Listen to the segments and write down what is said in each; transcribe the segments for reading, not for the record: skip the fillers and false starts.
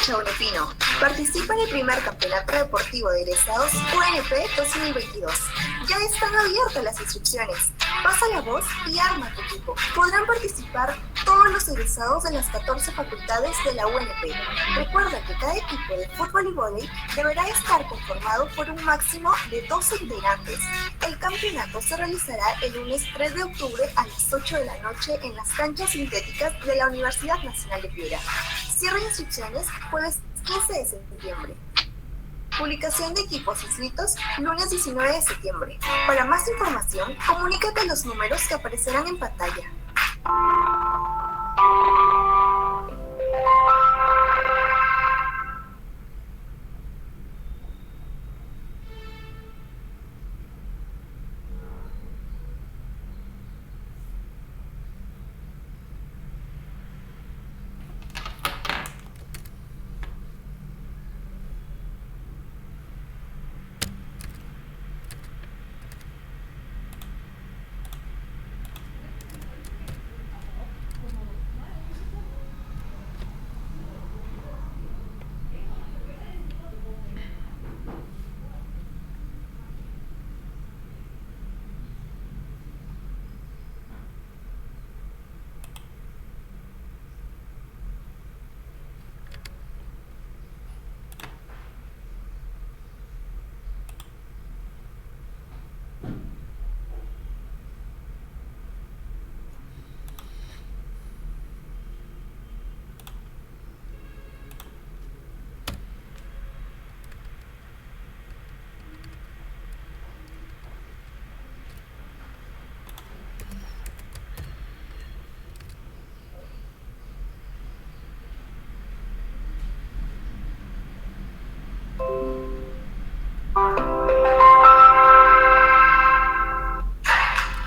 cancha UNEPino. Participa en el primer campeonato deportivo de egresados UNP 2022. Ya están abiertas las inscripciones. Pasa la voz y arma tu equipo. Podrán participar todos los egresados de las 14 facultades de la UNP. Recuerda que cada equipo de fútbol y vóley deberá estar conformado por un máximo de 12 integrantes. El campeonato se realizará el lunes 3 de octubre a las 8 de la noche en las canchas sintéticas de la Universidad Nacional de Piura. Cierre de inscripciones jueves 15 de septiembre. Publicación de equipos inscritos lunes 19 de septiembre. Para más información, comunícate a los números que aparecerán en pantalla.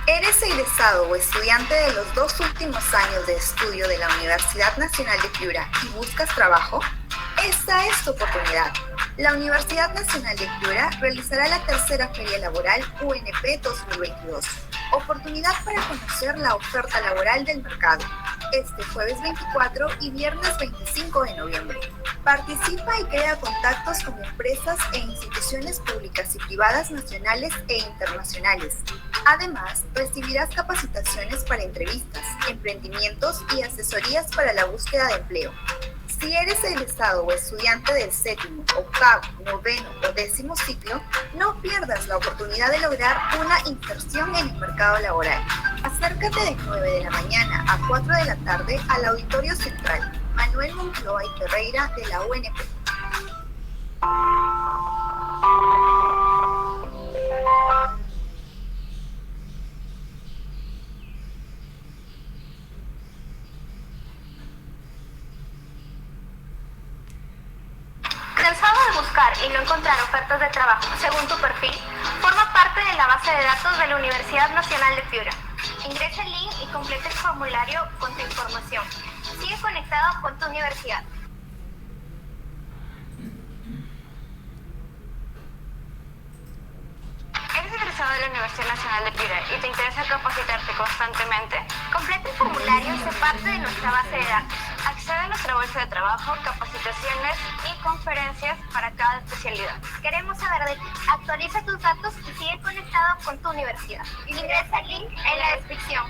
¿Eres egresado o estudiante de los 2 últimos años de estudio de la Universidad Nacional de Piura y buscas trabajo? Esta es tu oportunidad. La Universidad Nacional de Piura realizará la tercera Feria Laboral UNP 2022. Oportunidad para conocer la oferta laboral del mercado. Este jueves 24 y viernes 25 de noviembre. Participa y crea contactos con empresas e instituciones públicas y privadas nacionales e internacionales. Además, recibirás capacitaciones para entrevistas, emprendimientos y asesorías para la búsqueda de empleo. Si eres egresado o estudiante del 7º, 8º, 9º o 10º ciclo, no pierdas la oportunidad de lograr una inserción en el mercado laboral. Acércate de 9 de la mañana a 4 de la tarde al Auditorio Central Manuel Moncloa y Ferreira de la UNP. ¿Cansado de buscar y no encontrar ofertas de trabajo según tu perfil? Forma parte de la base de datos de la Universidad Nacional de Piura. Ingresa el link y completa el formulario con tu información. Sigue conectado con tu universidad. ¿Eres egresado de la Universidad Nacional de Piura y te interesa capacitarte constantemente? Completa el formulario y sé parte de nuestra base de datos. Accede a nuestra bolsa de trabajo, capacitaciones y conferencias para cada especialidad. Queremos saber de ti. Actualiza tus datos y sigue conectado con tu universidad. Ingresa el link en la descripción.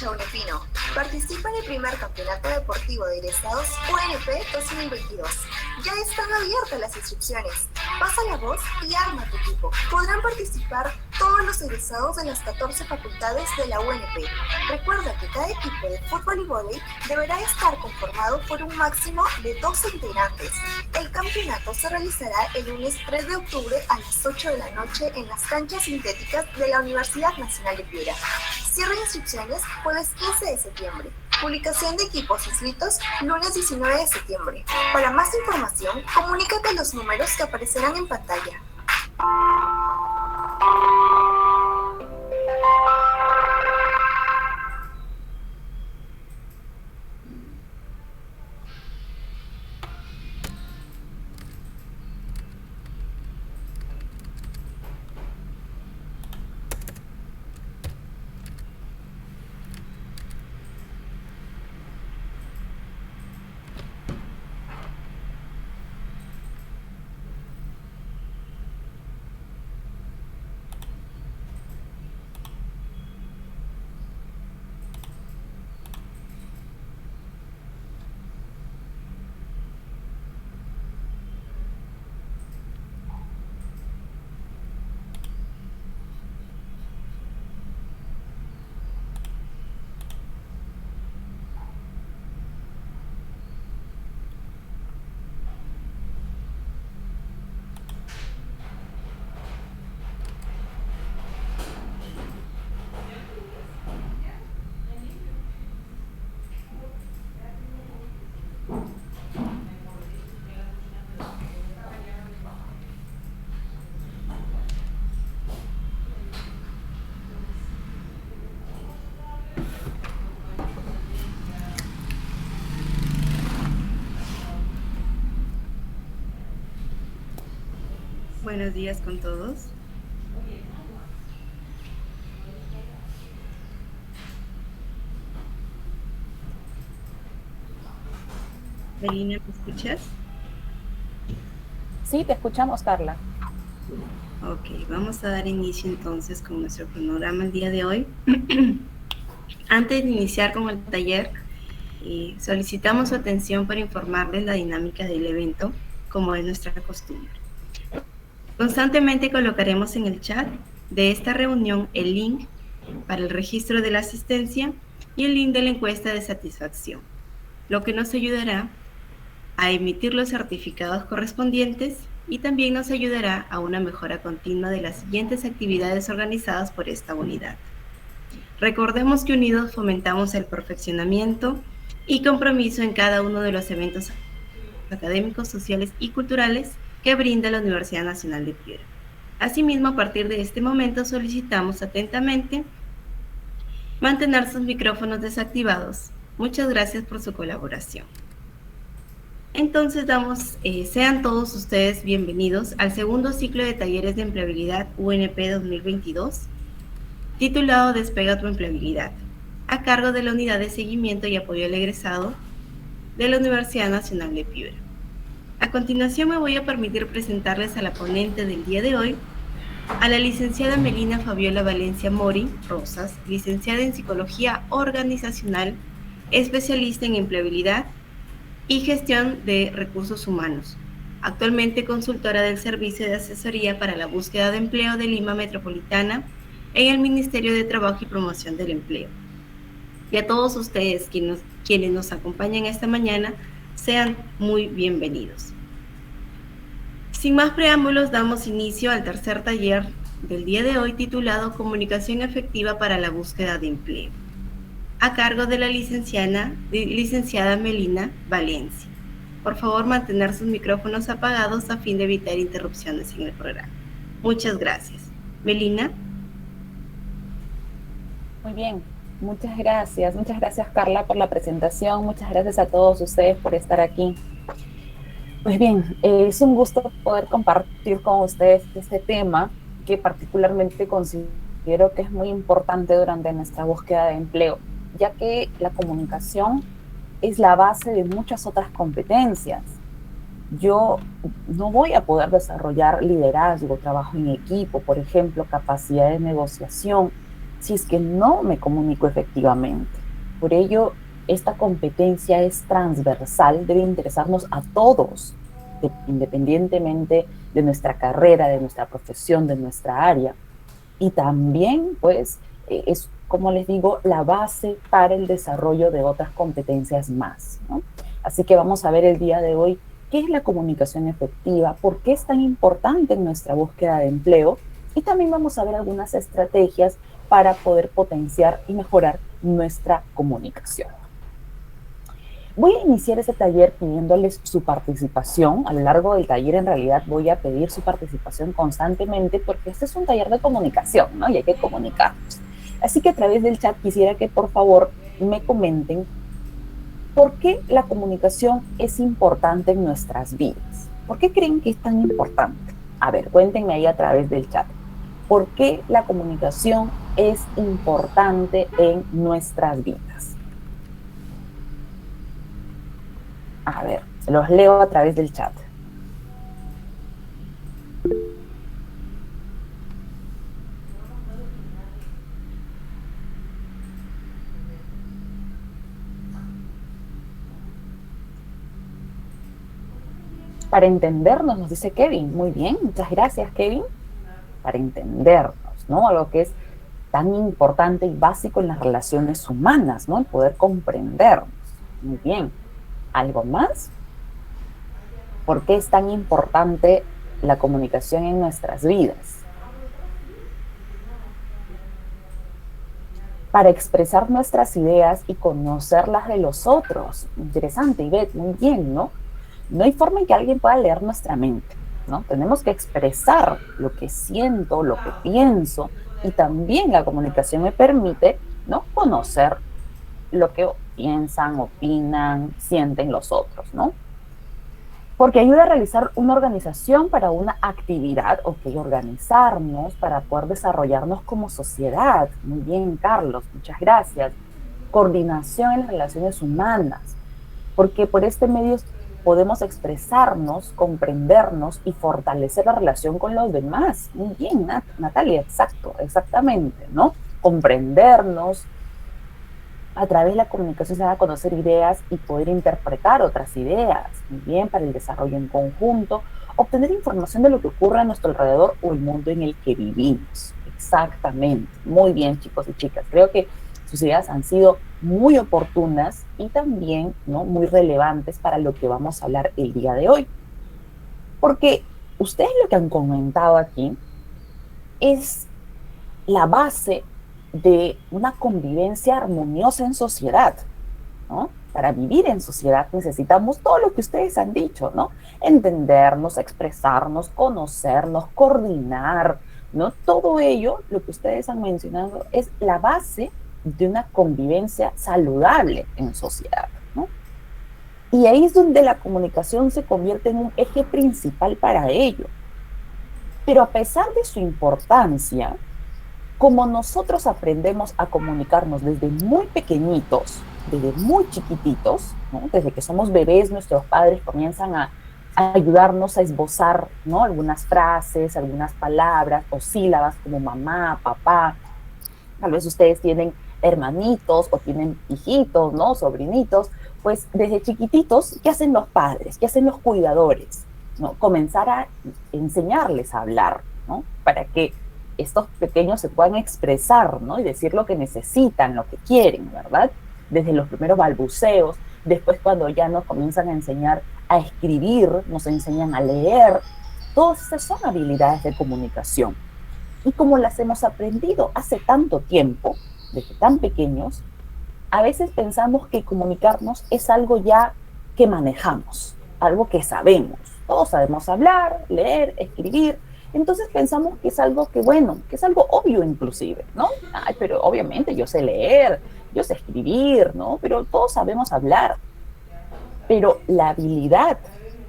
UNEPino. Participa en el primer campeonato deportivo de egresados UNP 2022. Ya están abiertas las inscripciones. Pasa la voz y arma tu equipo. Podrán participar todos los egresados de las 14 facultades de la UNP. Recuerda que cada equipo de fútbol y vóley deberá estar conformado por un máximo de 12 integrantes. El campeonato se realizará el lunes 3 de octubre a las 8 de la noche en las canchas sintéticas de la Universidad Nacional de Piura. Cierre de inscripciones jueves 15 de septiembre. Publicación de equipos inscritos lunes 19 de septiembre. Para más información, comunícate a los números que aparecerán en pantalla. Buenos días con todos. Melina, ¿me escuchas? Sí, te escuchamos, Carla. Ok, vamos a dar inicio entonces con nuestro cronograma el día de hoy. Antes de iniciar con el taller, solicitamos su atención para informarles la dinámica del evento, como es nuestra costumbre. Constantemente colocaremos en el chat de esta reunión el link para el registro de la asistencia y el link de la encuesta de satisfacción, lo que nos ayudará a emitir los certificados correspondientes y también nos ayudará a una mejora continua de las siguientes actividades organizadas por esta unidad. Recordemos que unidos fomentamos el perfeccionamiento y compromiso en cada uno de los eventos académicos, sociales y culturales que brinda la Universidad Nacional de Piura. Asimismo, a partir de este momento solicitamos atentamente mantener sus micrófonos desactivados. Muchas gracias por su colaboración. Entonces sean todos ustedes bienvenidos al segundo ciclo de talleres de empleabilidad UNP 2022, titulado Despega tu empleabilidad, a cargo de la Unidad de Seguimiento y Apoyo al Egresado de la Universidad Nacional de Piura. A continuación me voy a permitir presentarles a la ponente del día de hoy, a la licenciada Melina Fabiola Valencia Mori Rosas, licenciada en Psicología Organizacional, especialista en empleabilidad y gestión de recursos humanos, actualmente consultora del Servicio de Asesoría para la Búsqueda de Empleo de Lima Metropolitana en el Ministerio de Trabajo y Promoción del Empleo. Y a todos ustedes quienes nos acompañan esta mañana, sean muy bienvenidos. Sin más preámbulos, damos inicio al tercer taller del día de hoy titulado Comunicación efectiva para la búsqueda de empleo, a cargo de la licenciada Melina Valencia. Por favor, mantener sus micrófonos apagados a fin de evitar interrupciones en el programa. Muchas gracias. Melina. Muy bien, muchas gracias. Muchas gracias, Carla, por la presentación. Muchas gracias a todos ustedes por estar aquí. Pues bien, es un gusto poder compartir con ustedes este tema que particularmente considero que es muy importante durante nuestra búsqueda de empleo, ya que la comunicación es la base de muchas otras competencias. Yo no voy a poder desarrollar liderazgo, trabajo en equipo, por ejemplo, capacidad de negociación, si es que no me comunico efectivamente. Por ello, esta competencia es transversal, debe interesarnos a todos, independientemente de nuestra carrera, de nuestra profesión, de nuestra área. y también, pues, es, como les digo, la base para el desarrollo de otras competencias más, ¿no? Así que vamos a ver el día de hoy qué es la comunicación efectiva, por qué es tan importante en nuestra búsqueda de empleo, y también vamos a ver algunas estrategias para poder potenciar y mejorar nuestra comunicación. Voy a iniciar este taller pidiéndoles su participación. A lo largo del taller, en realidad, voy a pedir su participación constantemente porque este es un taller de comunicación, ¿no? Y hay que comunicarnos. Así que a través del chat quisiera que, por favor, me comenten por qué la comunicación es importante en nuestras vidas. ¿Por qué creen que es tan importante? A ver, cuéntenme ahí a través del chat. ¿Por qué la comunicación es importante en nuestras vidas? A ver, los leo a través del chat. Para entendernos, nos dice Kevin. Muy bien, muchas gracias, Kevin. Para entendernos, ¿no? Algo que es tan importante y básico en las relaciones humanas, ¿no? El poder comprendernos. Muy bien. ¿Algo más? ¿Por qué es tan importante la comunicación en nuestras vidas? Para expresar nuestras ideas y conocerlas de los otros. Interesante, Ivette, muy bien, ¿no? No hay forma en que alguien pueda leer nuestra mente, ¿no? Tenemos que expresar lo que siento, lo que pienso, y también la comunicación me permite, ¿no?, conocer lo que piensan, opinan, sienten los otros, ¿no? Porque ayuda a realizar una organización para una actividad, organizarnos para poder desarrollarnos como sociedad. Muy bien, Carlos, muchas gracias. Coordinación en las relaciones humanas, porque por este medio podemos expresarnos, comprendernos y fortalecer la relación con los demás. Muy bien, Natalia, exactamente, ¿no? Comprendernos. A través de la comunicación se van a conocer ideas y poder interpretar otras ideas. Muy bien, para el desarrollo en conjunto, obtener información de lo que ocurre a nuestro alrededor o el mundo en el que vivimos. Exactamente. Muy bien, chicos y chicas. Creo que sus ideas han sido muy oportunas y también, ¿no?, muy relevantes para lo que vamos a hablar el día de hoy. Porque ustedes lo que han comentado aquí es la base de una convivencia armoniosa en sociedad, ¿no? Para vivir en sociedad necesitamos todo lo que ustedes han dicho, ¿no? Entendernos, expresarnos, conocernos, coordinar, ¿no? Todo ello, lo que ustedes han mencionado, es la base de una convivencia saludable en sociedad, ¿no? Y ahí es donde la comunicación se convierte en un eje principal para ello. Pero a pesar de su importancia, como nosotros aprendemos a comunicarnos desde muy pequeñitos, desde muy chiquititos, ¿no?, desde que somos bebés, nuestros padres comienzan a ayudarnos a esbozar, ¿no?, algunas frases, algunas palabras o sílabas como mamá, papá. Tal vez ustedes tienen hermanitos o tienen hijitos, ¿no?, sobrinitos. Pues desde chiquititos, ¿qué hacen los padres? ¿Qué hacen los cuidadores? ¿No? Comenzar a enseñarles a hablar, ¿no?, para que estos pequeños se puedan expresar, ¿no?, y decir lo que necesitan, lo que quieren, ¿verdad? Desde los primeros balbuceos, después cuando ya nos comienzan a enseñar a escribir, nos enseñan a leer. Todas esas son habilidades de comunicación. Y como las hemos aprendido hace tanto tiempo, desde tan pequeños, a veces pensamos que comunicarnos es algo ya que manejamos, algo que sabemos. Todos sabemos hablar, leer, escribir. Entonces pensamos que es algo que, bueno, que es algo obvio inclusive, ¿no? Ay, pero obviamente yo sé leer, yo sé escribir, ¿no? Pero todos sabemos hablar. Pero la habilidad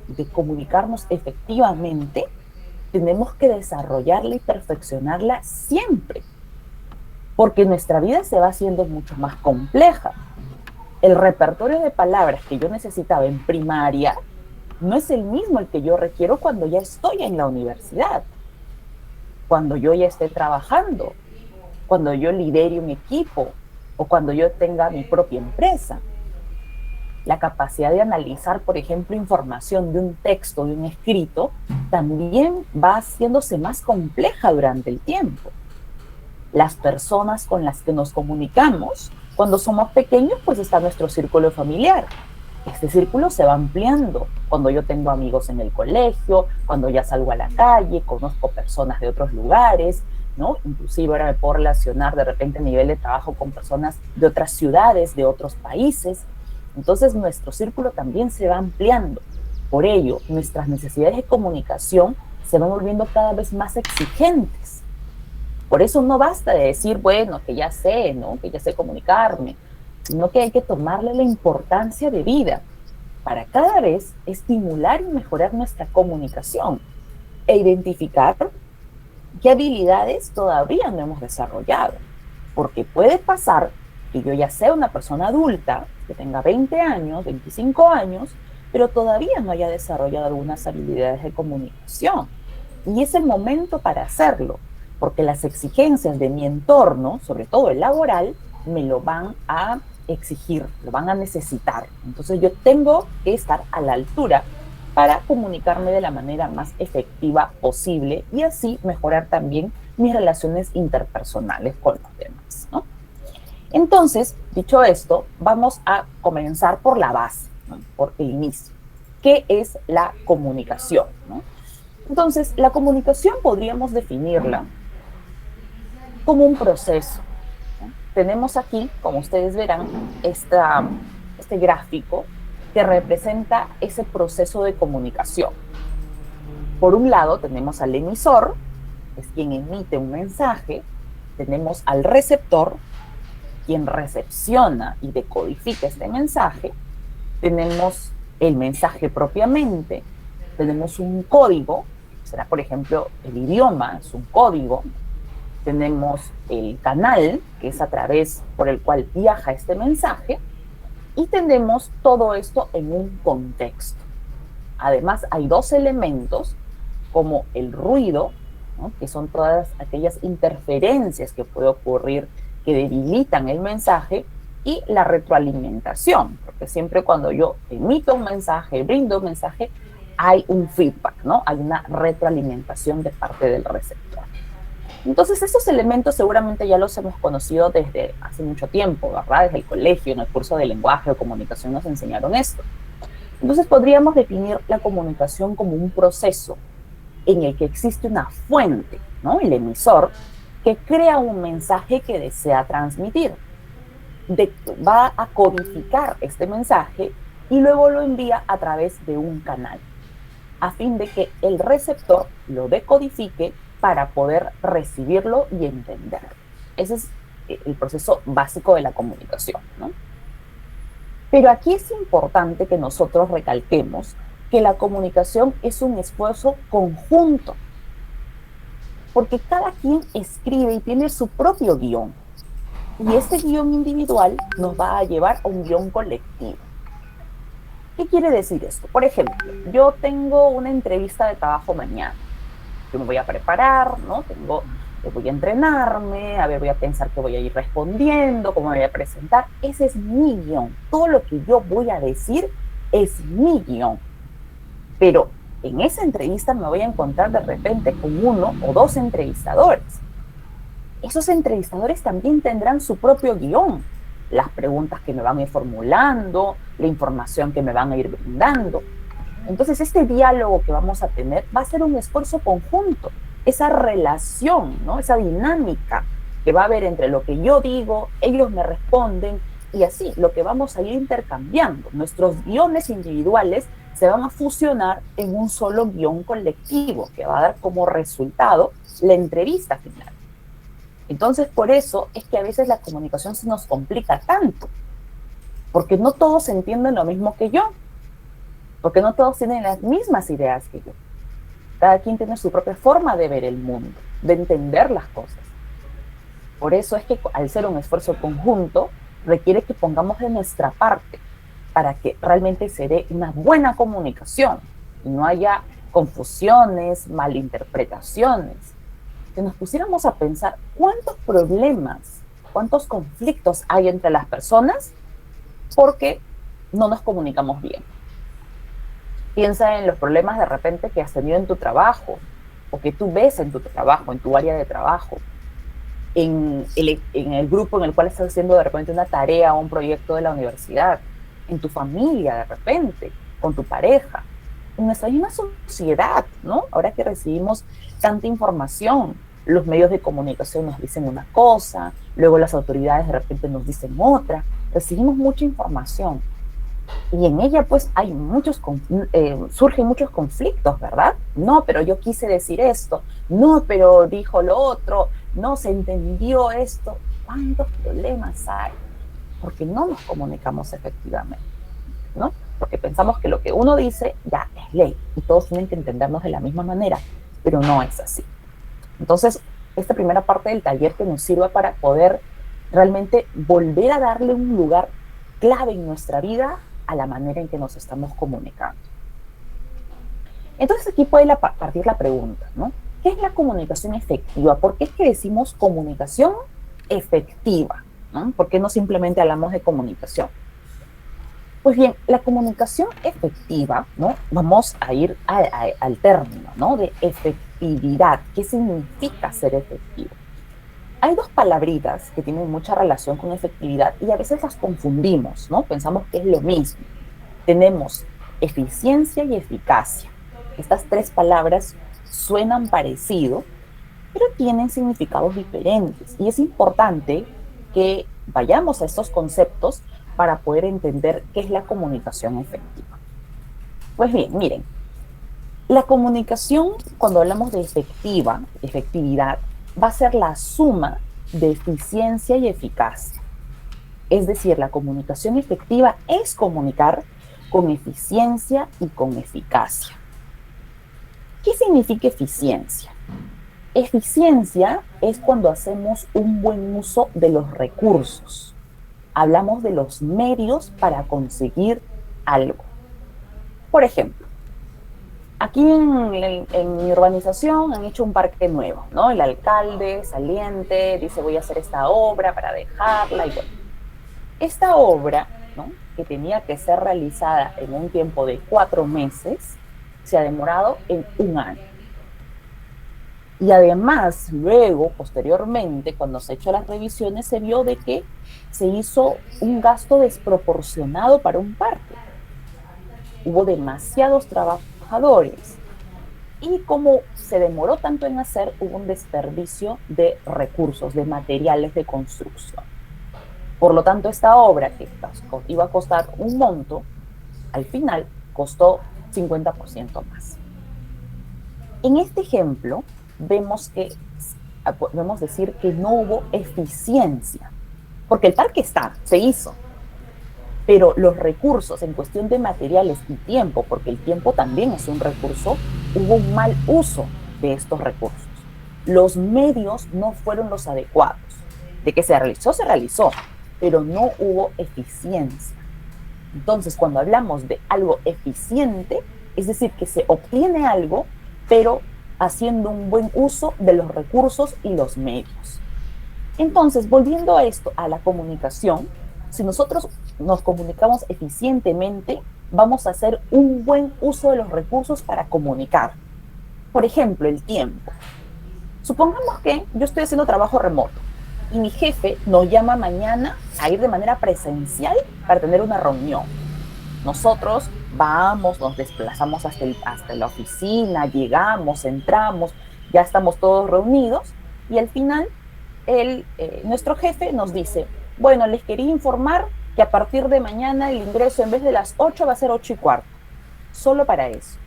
de comunicarnos efectivamente tenemos que desarrollarla y perfeccionarla siempre, porque nuestra vida se va haciendo mucho más compleja. El repertorio de palabras que yo necesitaba en primaria no es el mismo el que yo requiero cuando ya estoy en la universidad, cuando yo ya esté trabajando, cuando yo lidere un equipo o cuando yo tenga mi propia empresa. La capacidad de analizar, por ejemplo, información de un texto, de un escrito, también va haciéndose más compleja durante el tiempo. las personas con las que nos comunicamos. Cuando somos pequeños, pues está nuestro círculo familiar. Este círculo se va ampliando cuando yo tengo amigos en el colegio, cuando ya salgo a la calle, conozco personas de otros lugares, ¿no? Inclusive ahora me puedo relacionar de repente a nivel de trabajo con personas de otras ciudades, de otros países. Entonces nuestro círculo también se va ampliando. Por ello, nuestras necesidades de comunicación se van volviendo cada vez más exigentes. Por eso no basta de decir, bueno, que ya sé, ¿no? Que ya sé comunicarme, sino que hay que tomarle la importancia de vida para cada vez estimular y mejorar nuestra comunicación e identificar qué habilidades todavía no hemos desarrollado. Porque puede pasar que yo ya sea una persona adulta, que tenga 20 años, 25 años, pero todavía no haya desarrollado algunas habilidades de comunicación. Y es el momento para hacerlo, porque las exigencias de mi entorno, sobre todo el laboral, me lo van a exigir, lo van a necesitar. Entonces yo tengo que estar a la altura para comunicarme de la manera más efectiva posible y así mejorar también mis relaciones interpersonales con los demás, ¿no? Entonces, dicho esto, vamos a comenzar por la base, ¿no? Por el inicio. ¿Qué es la comunicación, ¿no? Entonces, la comunicación podríamos definirla como un proceso. Tenemos aquí, como ustedes verán, este gráfico que representa ese proceso de comunicación. Por un lado tenemos al emisor, que es quien emite un mensaje, tenemos al receptor, quien recepciona y decodifica este mensaje, tenemos el mensaje propiamente, tenemos un código, será por ejemplo el idioma, es un código, tenemos el canal, que es a través por el cual viaja este mensaje, y tenemos todo esto en un contexto. Además, hay dos elementos, como el ruido, ¿no? Que son todas aquellas interferencias que puede ocurrir que debilitan el mensaje, y la retroalimentación, porque siempre cuando yo emito un mensaje, brindo un mensaje, hay un feedback, ¿no? Hay una retroalimentación de parte del receptor. Entonces, estos elementos seguramente ya los hemos conocido desde hace mucho tiempo, ¿verdad? Desde el colegio, en el curso de lenguaje o comunicación nos enseñaron esto. Entonces, podríamos definir la comunicación como un proceso en el que existe una fuente, ¿no? El emisor, que crea un mensaje que desea transmitir. Va a codificar este mensaje y luego lo envía a través de un canal, a fin de que el receptor lo decodifique para poder recibirlo y entender. Ese es el proceso básico de la comunicación, ¿no? Pero aquí es importante que nosotros recalquemos que la comunicación es un esfuerzo conjunto, porque cada quien escribe y tiene su propio guión, y este guión individual nos va a llevar a un guión colectivo. ¿Qué quiere decir esto? Por ejemplo, yo tengo una entrevista de trabajo mañana. Yo me voy a preparar, ¿no? Voy a entrenarme, a ver, voy a pensar qué voy a ir respondiendo, cómo me voy a presentar. Ese es mi guión. Todo lo que yo voy a decir es mi guión. Pero en esa entrevista me voy a encontrar de repente con uno o dos entrevistadores. Esos entrevistadores también tendrán su propio guión. Las preguntas que me van a ir formulando, la información que me van a ir brindando. Entonces, este diálogo que vamos a tener va a ser un esfuerzo conjunto. Esa relación, ¿no? Esa dinámica que va a haber entre lo que yo digo, ellos me responden, y así lo que vamos a ir intercambiando. Nuestros guiones individuales se van a fusionar en un solo guión colectivo que va a dar como resultado la entrevista final. Entonces, por eso es que a veces la comunicación se nos complica tanto, porque no todos entienden lo mismo que yo, porque no todos tienen las mismas ideas que yo. Cada quien tiene su propia forma de ver el mundo, de entender las cosas. Por eso es que al ser un esfuerzo conjunto, requiere que pongamos de nuestra parte para que realmente se dé una buena comunicación y no haya confusiones, malinterpretaciones. Que nos pusiéramos a pensar cuántos problemas, cuántos conflictos hay entre las personas porque no nos comunicamos bien. Piensa en los problemas de repente que has tenido en tu trabajo o que tú ves en tu trabajo, en tu área de trabajo. en el grupo en el cual estás haciendo de repente una tarea o un proyecto de la universidad, en tu familia de repente, con tu pareja, en nuestra misma sociedad, ¿no? Ahora que recibimos tanta información, los medios de comunicación nos dicen una cosa, luego las autoridades de repente nos dicen otra, recibimos mucha información y en ella pues hay surgen muchos conflictos, ¿verdad? No, pero yo quise decir esto, no, pero dijo lo otro, no se entendió esto. ¿Cuántos problemas hay? Porque no nos comunicamos efectivamente, ¿no? Porque pensamos que lo que uno dice ya es ley y todos tienen que entendernos de la misma manera, pero no es así. Entonces, esta primera parte del taller que nos sirva para poder realmente volver a darle un lugar clave en nuestra vida a la manera en que nos estamos comunicando. Entonces aquí puede partir la pregunta, ¿no? ¿Qué es la comunicación efectiva? ¿Por qué es que decimos comunicación efectiva? ¿No? ¿Por qué no simplemente hablamos de comunicación? Pues bien, la comunicación efectiva, ¿no? Vamos a ir al término, ¿no? De efectividad. ¿Qué significa ser efectivo? Hay dos palabritas que tienen mucha relación con efectividad y a veces las confundimos, ¿no? Pensamos que es lo mismo. Tenemos eficiencia y eficacia. Estas tres palabras suenan parecido, pero tienen significados diferentes. Y es importante que vayamos a estos conceptos para poder entender qué es la comunicación efectiva. Pues bien, miren, la comunicación, cuando hablamos de efectividad, va a ser la suma de eficiencia y eficacia. Es decir, la comunicación efectiva es comunicar con eficiencia y con eficacia. ¿Qué significa eficiencia? Eficiencia es cuando hacemos un buen uso de los recursos. Hablamos de los medios para conseguir algo. Por ejemplo, aquí en mi urbanización han hecho un parque nuevo, ¿no? El alcalde saliente dice voy a hacer esta obra para dejarla y bueno. Esta obra, ¿no? Que tenía que ser realizada en un tiempo de 4 meses, se ha demorado en 1 año. Y además, luego, posteriormente, cuando se han hecho las revisiones, se vio de que se hizo un gasto desproporcionado para un parque. Hubo demasiados trabajadores. Y como se demoró tanto en hacer, hubo un desperdicio de recursos, de materiales de construcción. Por lo tanto, esta obra que iba a costar un monto, al final costó 50% más. En este ejemplo, podemos decir que no hubo eficiencia, porque el parque se hizo, pero los recursos en cuestión de materiales y tiempo, porque el tiempo también es un recurso, hubo un mal uso de estos recursos. Los medios no fueron los adecuados. De que se realizó, pero no hubo eficiencia. Entonces, cuando hablamos de algo eficiente, es decir, que se obtiene algo, pero haciendo un buen uso de los recursos y los medios. Entonces, volviendo a esto, a la comunicación, si nosotros nos comunicamos eficientemente, vamos a hacer un buen uso de los recursos para comunicar. Por ejemplo, el tiempo. Supongamos que yo estoy haciendo trabajo remoto y mi jefe nos llama mañana a ir de manera presencial para tener una reunión. Nosotros vamos, nos desplazamos hasta la oficina, llegamos, entramos, ya estamos todos reunidos y al final nuestro jefe nos dice, bueno, les quería informar que a partir de mañana el ingreso en vez de las 8 va a ser 8:15, solo para eso.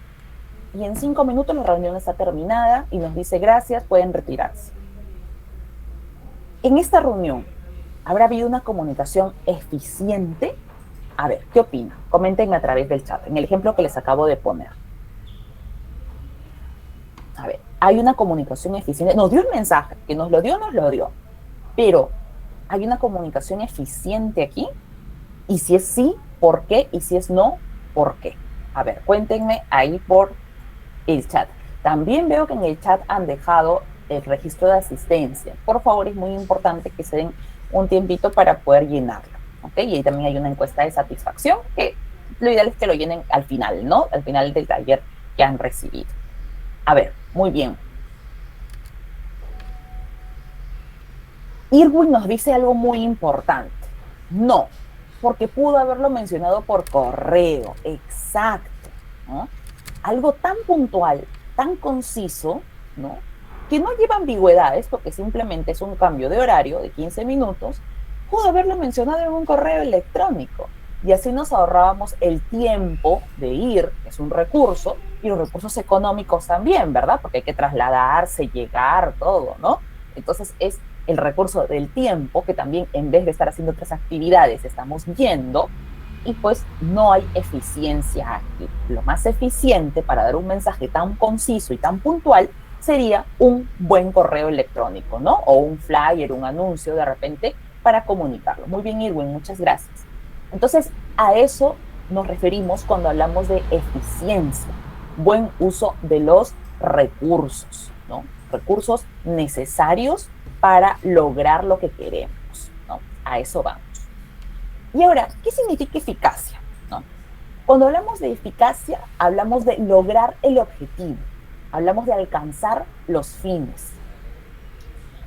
Y en 5 minutos la reunión está terminada y nos dice gracias, pueden retirarse. En esta reunión, ¿habrá habido una comunicación eficiente? A ver, ¿qué opinan? Coméntenme a través del chat, en el ejemplo que les acabo de poner. A ver, ¿hay una comunicación eficiente? Nos dio el mensaje, que nos lo dio, pero ¿hay una comunicación eficiente aquí? Y si es sí, ¿por qué? Y si es no, ¿por qué? A ver, cuéntenme ahí por el chat. También veo que en el chat han dejado el registro de asistencia. Por favor, es muy importante que se den un tiempito para poder llenarlo. ¿Okay? Y ahí también hay una encuesta de satisfacción que lo ideal es que lo llenen al final, ¿no? Al final del taller que han recibido. A ver, muy bien. Irwin nos dice algo muy importante. No, porque pudo haberlo mencionado por correo, exacto, ¿no? Algo tan puntual, tan conciso, ¿no? Que no lleva ambigüedades, porque simplemente es un cambio de horario de 15 minutos, pudo haberlo mencionado en un correo electrónico. Y así nos ahorrábamos el tiempo de ir, que es un recurso, y los recursos económicos también, ¿verdad? Porque hay que trasladarse, llegar, todo, ¿no? Entonces es el recurso del tiempo, que también en vez de estar haciendo otras actividades, estamos yendo, y pues no hay eficiencia aquí. Lo más eficiente para dar un mensaje tan conciso y tan puntual sería un buen correo electrónico, ¿no? O un flyer, un anuncio de repente para comunicarlo. Muy bien, Irwin, muchas gracias. Entonces, a eso nos referimos cuando hablamos de eficiencia, buen uso de los recursos, ¿no? Recursos necesarios para lograr lo que queremos, ¿no? A eso vamos. Y ahora, ¿qué significa eficacia? ¿No? Cuando hablamos de eficacia, hablamos de lograr el objetivo, hablamos de alcanzar los fines.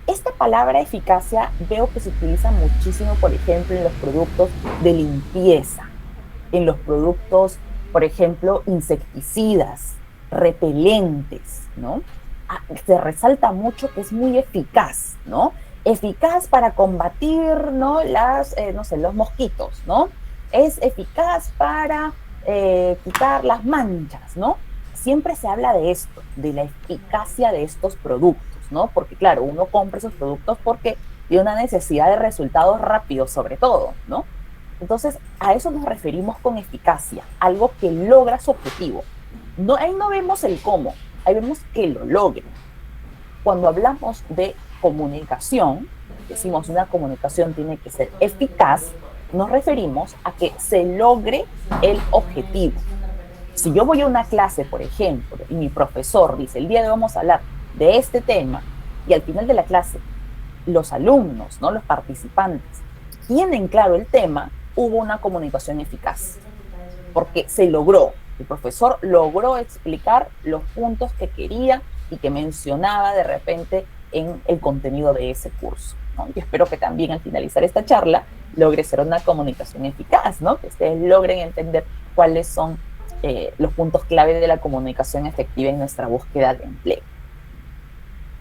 Esta palabra eficacia veo que se utiliza muchísimo, por ejemplo, en los productos de limpieza, en los productos, por ejemplo, insecticidas, repelentes, ¿no? Se resalta mucho que es muy eficaz, ¿no? Eficaz para combatir, ¿no? Los mosquitos, ¿no? Es eficaz para quitar las manchas, ¿no? Siempre se habla de esto, de la eficacia de estos productos, ¿no? Porque claro, uno compra esos productos porque tiene una necesidad de resultados rápidos, sobre todo, ¿no? Entonces, a eso nos referimos con eficacia, algo que logra su objetivo. No, ahí no vemos el cómo, ahí vemos que lo logre. Cuando hablamos de comunicación, decimos una comunicación tiene que ser eficaz, nos referimos a que se logre el objetivo. Si yo voy a una clase, por ejemplo, y mi profesor dice, el día de hoy vamos a hablar de este tema, y al final de la clase, los alumnos, ¿no? Los participantes, tienen claro el tema, hubo una comunicación eficaz, porque se logró. El profesor logró explicar los puntos que quería y que mencionaba de repente en el contenido de ese curso, ¿no? Y espero que también al finalizar esta charla logre ser una comunicación eficaz, ¿no? Que ustedes logren entender cuáles son los puntos clave de la comunicación efectiva en nuestra búsqueda de empleo.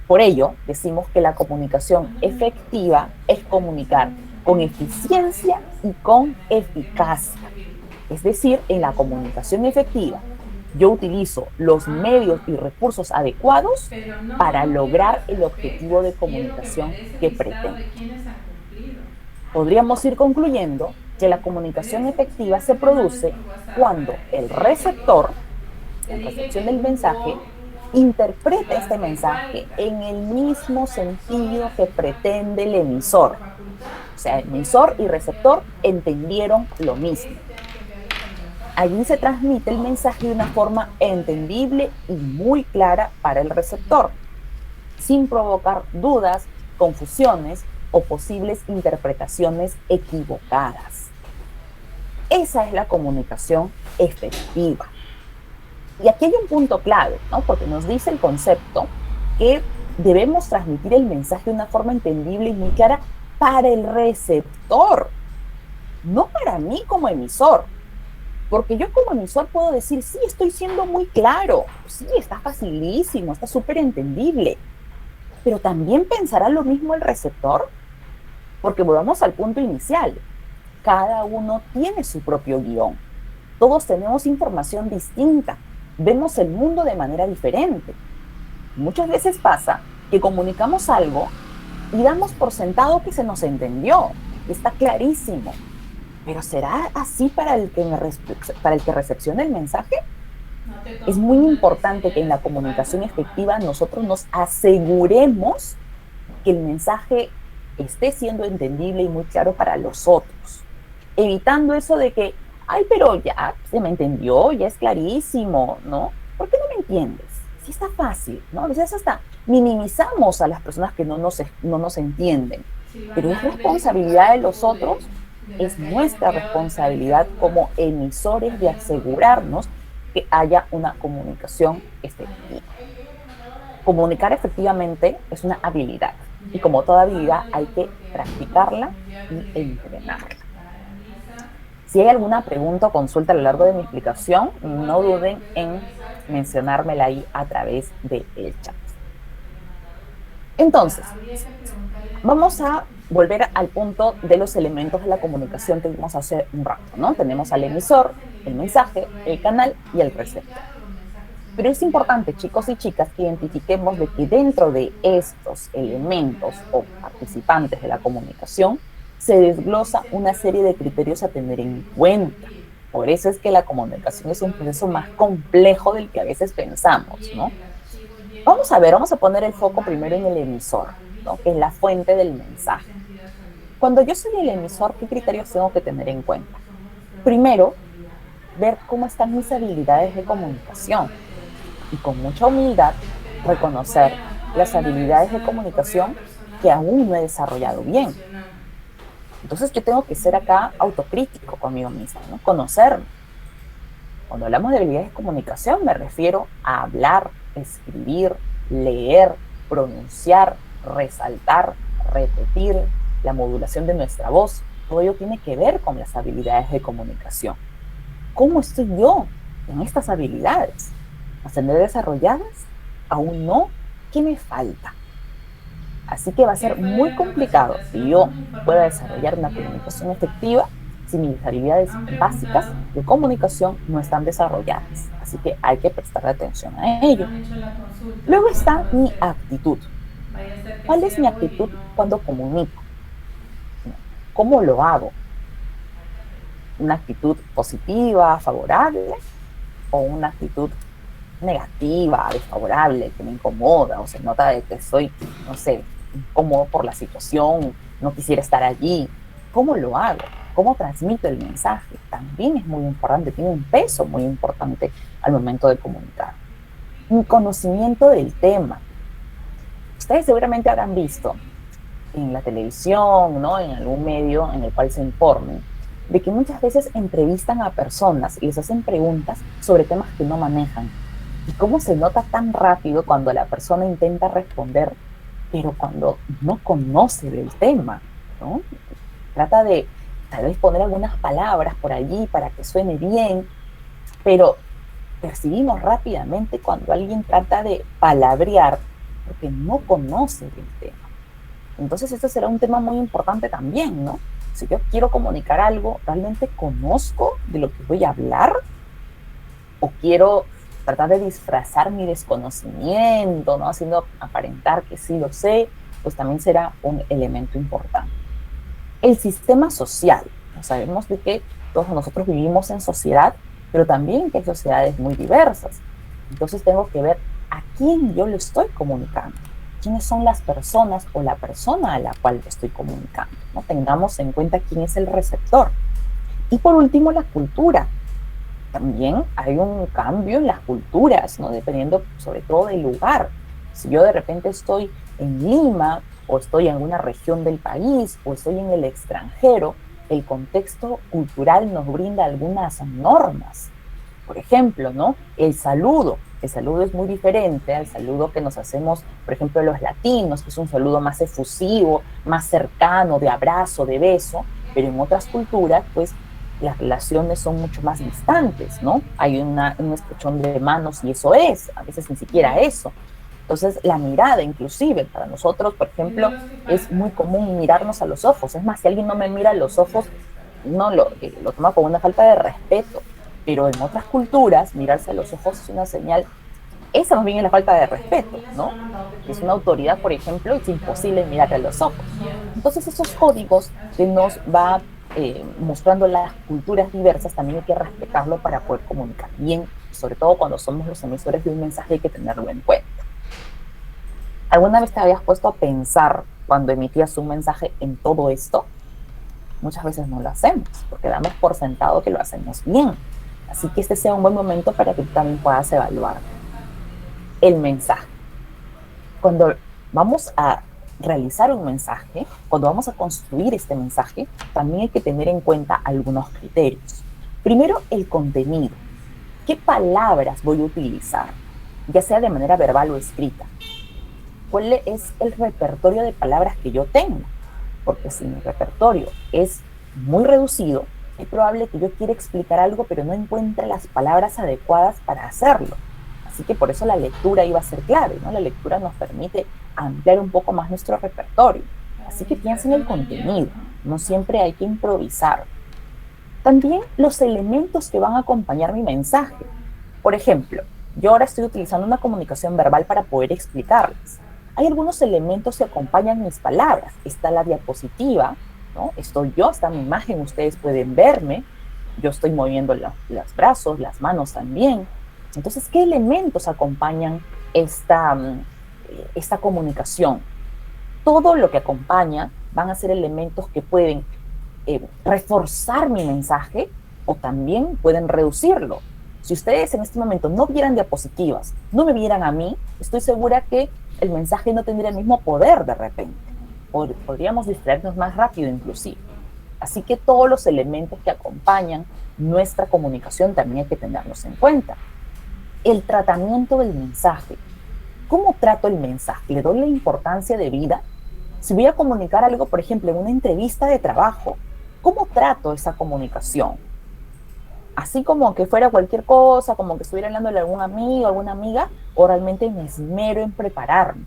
Por ello, decimos que la comunicación efectiva es comunicar con eficiencia y con eficacia. Es decir, en la comunicación efectiva, yo utilizo los medios y recursos adecuados para lograr el objetivo de comunicación que pretendo. Podríamos ir concluyendo que la comunicación efectiva se produce cuando el receptor, en recepción del mensaje, interpreta este mensaje en el mismo sentido que pretende el emisor. O sea, emisor y receptor entendieron lo mismo. Allí se transmite el mensaje de una forma entendible y muy clara para el receptor, sin provocar dudas, confusiones o posibles interpretaciones equivocadas. Esa es la comunicación efectiva. Y aquí hay un punto clave, ¿no? Porque nos dice el concepto que debemos transmitir el mensaje de una forma entendible y muy clara para el receptor, no para mí como emisor. Porque yo como emisor puedo decir, sí, estoy siendo muy claro, sí, está facilísimo, está súper entendible. Pero también pensará lo mismo el receptor, porque volvamos al punto inicial. Cada uno tiene su propio guión. Todos tenemos información distinta. Vemos el mundo de manera diferente. Muchas veces pasa que comunicamos algo y damos por sentado que se nos entendió, que está clarísimo. ¿Pero será así para el que recepciona el mensaje? Es muy importante que en la comunicación efectiva nosotros nos aseguremos que el mensaje esté siendo entendible y muy claro para los otros, evitando eso de que, ay, pero ya se me entendió, ya es clarísimo, ¿no? ¿Por qué no me entiendes? Sí está fácil, ¿no? A veces hasta minimizamos a las personas que no nos entienden, pero es responsabilidad de los otros, es nuestra responsabilidad como emisores de asegurarnos que haya una comunicación efectiva. Comunicar efectivamente es una habilidad, Y como toda habilidad hay que practicarla y entrenarla. Si hay alguna pregunta o consulta a lo largo de mi explicación, no duden en mencionármela ahí a través del chat. Entonces, vamos a volver al punto de los elementos de la comunicación que vimos hace un rato, ¿no? Tenemos al emisor, el mensaje, el canal y el receptor. Pero es importante, chicos y chicas, que identifiquemos de que dentro de estos elementos o participantes de la comunicación se desglosa una serie de criterios a tener en cuenta. Por eso es que la comunicación es un proceso más complejo del que a veces pensamos, ¿no? Vamos a poner el foco primero en el emisor, ¿no? Que es la fuente del mensaje. Cuando yo soy el emisor, ¿qué criterios tengo que tener en cuenta? Primero, ver cómo están mis habilidades de comunicación y con mucha humildad reconocer las habilidades de comunicación que aún no he desarrollado bien. Entonces yo tengo que ser acá autocrítico conmigo mismo, ¿no? Conocerme. Cuando hablamos de habilidades de comunicación me refiero a hablar, escribir, leer, pronunciar, resaltar, repetir, la modulación de nuestra voz. Todo ello tiene que ver con las habilidades de comunicación. ¿Cómo estoy yo en estas habilidades? ¿Las tendré desarrolladas? ¿Aún no? ¿Qué me falta? Así que va a ser muy complicado que yo pueda desarrollar una comunicación efectiva si mis habilidades básicas de comunicación no están desarrolladas. Así que hay que prestar atención a ello. Luego está mi actitud. ¿Cuál es mi actitud cuando comunico? ¿Cómo lo hago? ¿Una actitud positiva, favorable? ¿O una actitud negativa, desfavorable, que me incomoda o se nota de que soy, no sé, incómodo por la situación, no quisiera estar allí? ¿Cómo lo hago? ¿Cómo transmito el mensaje? También es muy importante, tiene un peso muy importante al momento de comunicar. Mi conocimiento del tema. Ustedes seguramente habrán visto en la televisión, ¿no? En algún medio en el cual se informen, de que muchas veces entrevistan a personas y les hacen preguntas sobre temas que no manejan. Y cómo se nota tan rápido cuando la persona intenta responder, pero cuando no conoce del tema, ¿no? Trata de tal vez poner algunas palabras por allí para que suene bien, pero percibimos rápidamente cuando alguien trata de palabrear porque no conoce del tema. Entonces este será un tema muy importante también, ¿no? Si yo quiero comunicar algo, ¿realmente conozco de lo que voy a hablar? ¿O quiero tratar de disfrazar mi desconocimiento, ¿no? Haciendo aparentar que sí lo sé? Pues también será un elemento importante. El sistema social. Sabemos de que todos nosotros vivimos en sociedad, pero también que hay sociedades muy diversas. Entonces tengo que ver a quién yo le estoy comunicando. ¿Quiénes son las personas o la persona a la cual le estoy comunicando? ¿No? Tengamos en cuenta quién es el receptor. Y por último, la cultura. También hay un cambio en las culturas, ¿no? Dependiendo sobre todo del lugar. Si yo de repente estoy en Lima, o estoy en una región del país, o estoy en el extranjero, el contexto cultural nos brinda algunas normas. Por ejemplo, ¿no? El saludo. El saludo es muy diferente al saludo que nos hacemos, por ejemplo, los latinos, que es un saludo más efusivo, más cercano, de abrazo, de beso, pero en otras culturas, pues, las relaciones son mucho más distantes, ¿no? Hay un estrechón de manos y eso es, a veces ni siquiera eso. Entonces, la mirada, inclusive, para nosotros, por ejemplo, es muy común mirarnos a los ojos. Es más, si alguien no me mira a los ojos, no lo toma como una falta de respeto. Pero en otras culturas, mirarse a los ojos es una señal, esa más bien es la falta de respeto, ¿no? Es una autoridad, por ejemplo, es imposible mirarle a los ojos. Entonces, esos códigos que nos va mostrando las culturas diversas, también hay que respetarlo para poder comunicar bien, sobre todo cuando somos los emisores de un mensaje, hay que tenerlo en cuenta. ¿Alguna vez te habías puesto a pensar cuando emitías un mensaje en todo esto? Muchas veces no lo hacemos, porque damos por sentado que lo hacemos bien. Así que este sea un buen momento para que tú también puedas evaluar el mensaje. Cuando vamos a realizar un mensaje, cuando vamos a construir este mensaje, también hay que tener en cuenta algunos criterios. Primero, el contenido. ¿Qué palabras voy a utilizar? Ya sea de manera verbal o escrita. cuál es el repertorio de palabras que yo tengo. Porque si mi repertorio es muy reducido, es probable que yo quiera explicar algo, pero no encuentre las palabras adecuadas para hacerlo. Así que por eso la lectura iba a ser clave, ¿no? La lectura nos permite ampliar un poco más nuestro repertorio. Así que piensa en el contenido, no siempre hay que improvisar. También los elementos que van a acompañar mi mensaje. Por ejemplo, yo ahora estoy utilizando una comunicación verbal para poder explicarles. Hay algunos elementos que acompañan mis palabras. Está la diapositiva, ¿no? Estoy yo, está mi imagen, ustedes pueden verme. Yo estoy moviendo los brazos, las manos también. Entonces, ¿qué elementos acompañan esta comunicación? Todo lo que acompaña van a ser elementos que pueden reforzar mi mensaje o también pueden reducirlo. Si ustedes en este momento no vieran diapositivas, no me vieran a mí, estoy segura que el mensaje no tendría el mismo poder de repente. Podríamos distraernos más rápido inclusive. Así que todos los elementos que acompañan nuestra comunicación también hay que tenerlos en cuenta. El tratamiento del mensaje. ¿Cómo trato el mensaje? ¿Le doy la importancia de vida? Si voy a comunicar algo, por ejemplo, en una entrevista de trabajo, ¿cómo trato esa comunicación? Así como que fuera cualquier cosa, como que estuviera hablándole a algún amigo, alguna amiga, o realmente me esmero en prepararme.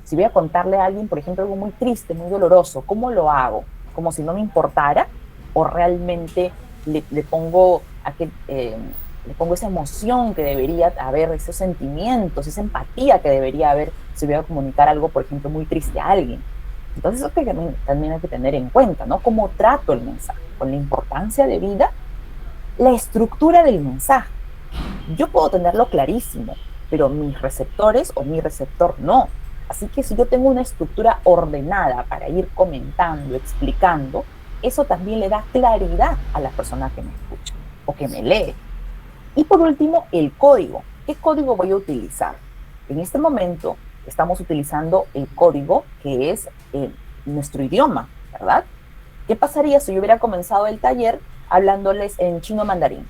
Si voy a contarle a alguien, por ejemplo, algo muy triste, muy doloroso, ¿cómo lo hago? ¿Como si no me importara? ¿O realmente le pongo esa emoción que debería haber, esos sentimientos, esa empatía que debería haber si voy a comunicar algo, por ejemplo, muy triste a alguien? Entonces eso que también hay que tener en cuenta, ¿no? ¿Cómo trato el mensaje? Con la importancia de vida, la estructura del mensaje. Yo puedo tenerlo clarísimo, pero mis receptores o mi receptor no. Así que si yo tengo una estructura ordenada para ir comentando, explicando, eso también le da claridad a la persona que me escucha o que me lee. Y por último, el código. ¿Qué código voy a utilizar? En este momento estamos utilizando el código que es nuestro idioma, ¿verdad? ¿Qué pasaría si yo hubiera comenzado el taller hablándoles en chino mandarín?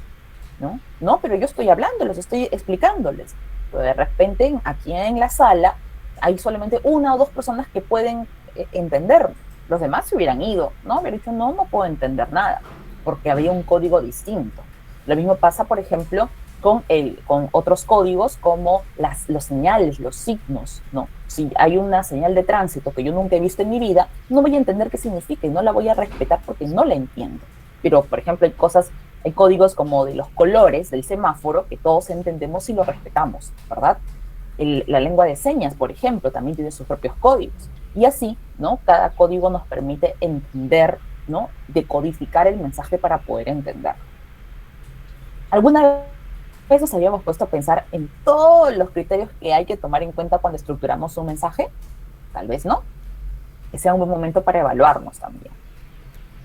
No, pero yo estoy hablándoles, estoy explicándoles. Pero de repente aquí en la sala hay solamente una o dos personas que pueden entenderme. Los demás se hubieran ido, ¿no? Hubieran dicho, no puedo entender nada, porque había un código distinto. Lo mismo pasa, por ejemplo, con otros códigos como los señales, los signos, ¿no? Si hay una señal de tránsito que yo nunca he visto en mi vida, no voy a entender qué significa y no la voy a respetar porque no la entiendo. Pero, por ejemplo, hay códigos como de los colores del semáforo que todos entendemos y lo respetamos, ¿verdad? La lengua de señas, por ejemplo, también tiene sus propios códigos. Y así, ¿no? Cada código nos permite entender, ¿no? Decodificar el mensaje para poder entender. ¿Alguna vez nos habíamos puesto a pensar en todos los criterios que hay que tomar en cuenta cuando estructuramos un mensaje? Tal vez no. Que sea un buen momento para evaluarnos también.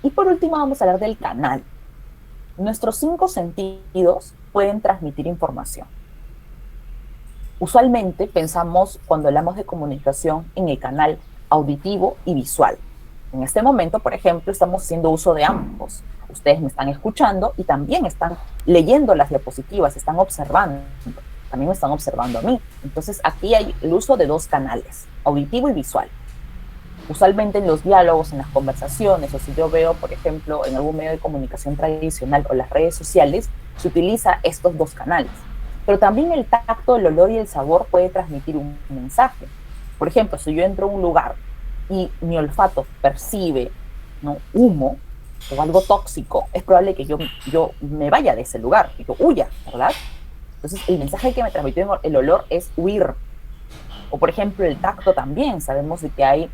Y por último vamos a hablar del canal. Nuestros 5 sentidos pueden transmitir información. Usualmente pensamos, cuando hablamos de comunicación, en el canal auditivo y visual. En este momento, por ejemplo, estamos haciendo uso de ambos. Ustedes me están escuchando y también están leyendo las diapositivas, están observando. También me están observando a mí. Entonces, aquí hay el uso de 2 canales, auditivo y visual. Usualmente en los diálogos, en las conversaciones, o si yo veo, por ejemplo, en algún medio de comunicación tradicional o las redes sociales, se utiliza estos 2 canales. Pero también el tacto, el olor y el sabor puede transmitir un mensaje. Por ejemplo, si yo entro a un lugar y mi olfato percibe, ¿no?, humo o algo tóxico, es probable que yo me vaya de ese lugar, y yo huya, ¿verdad? Entonces, el mensaje que me transmitió el olor es huir. O, por ejemplo, el tacto también. Sabemos de que hay,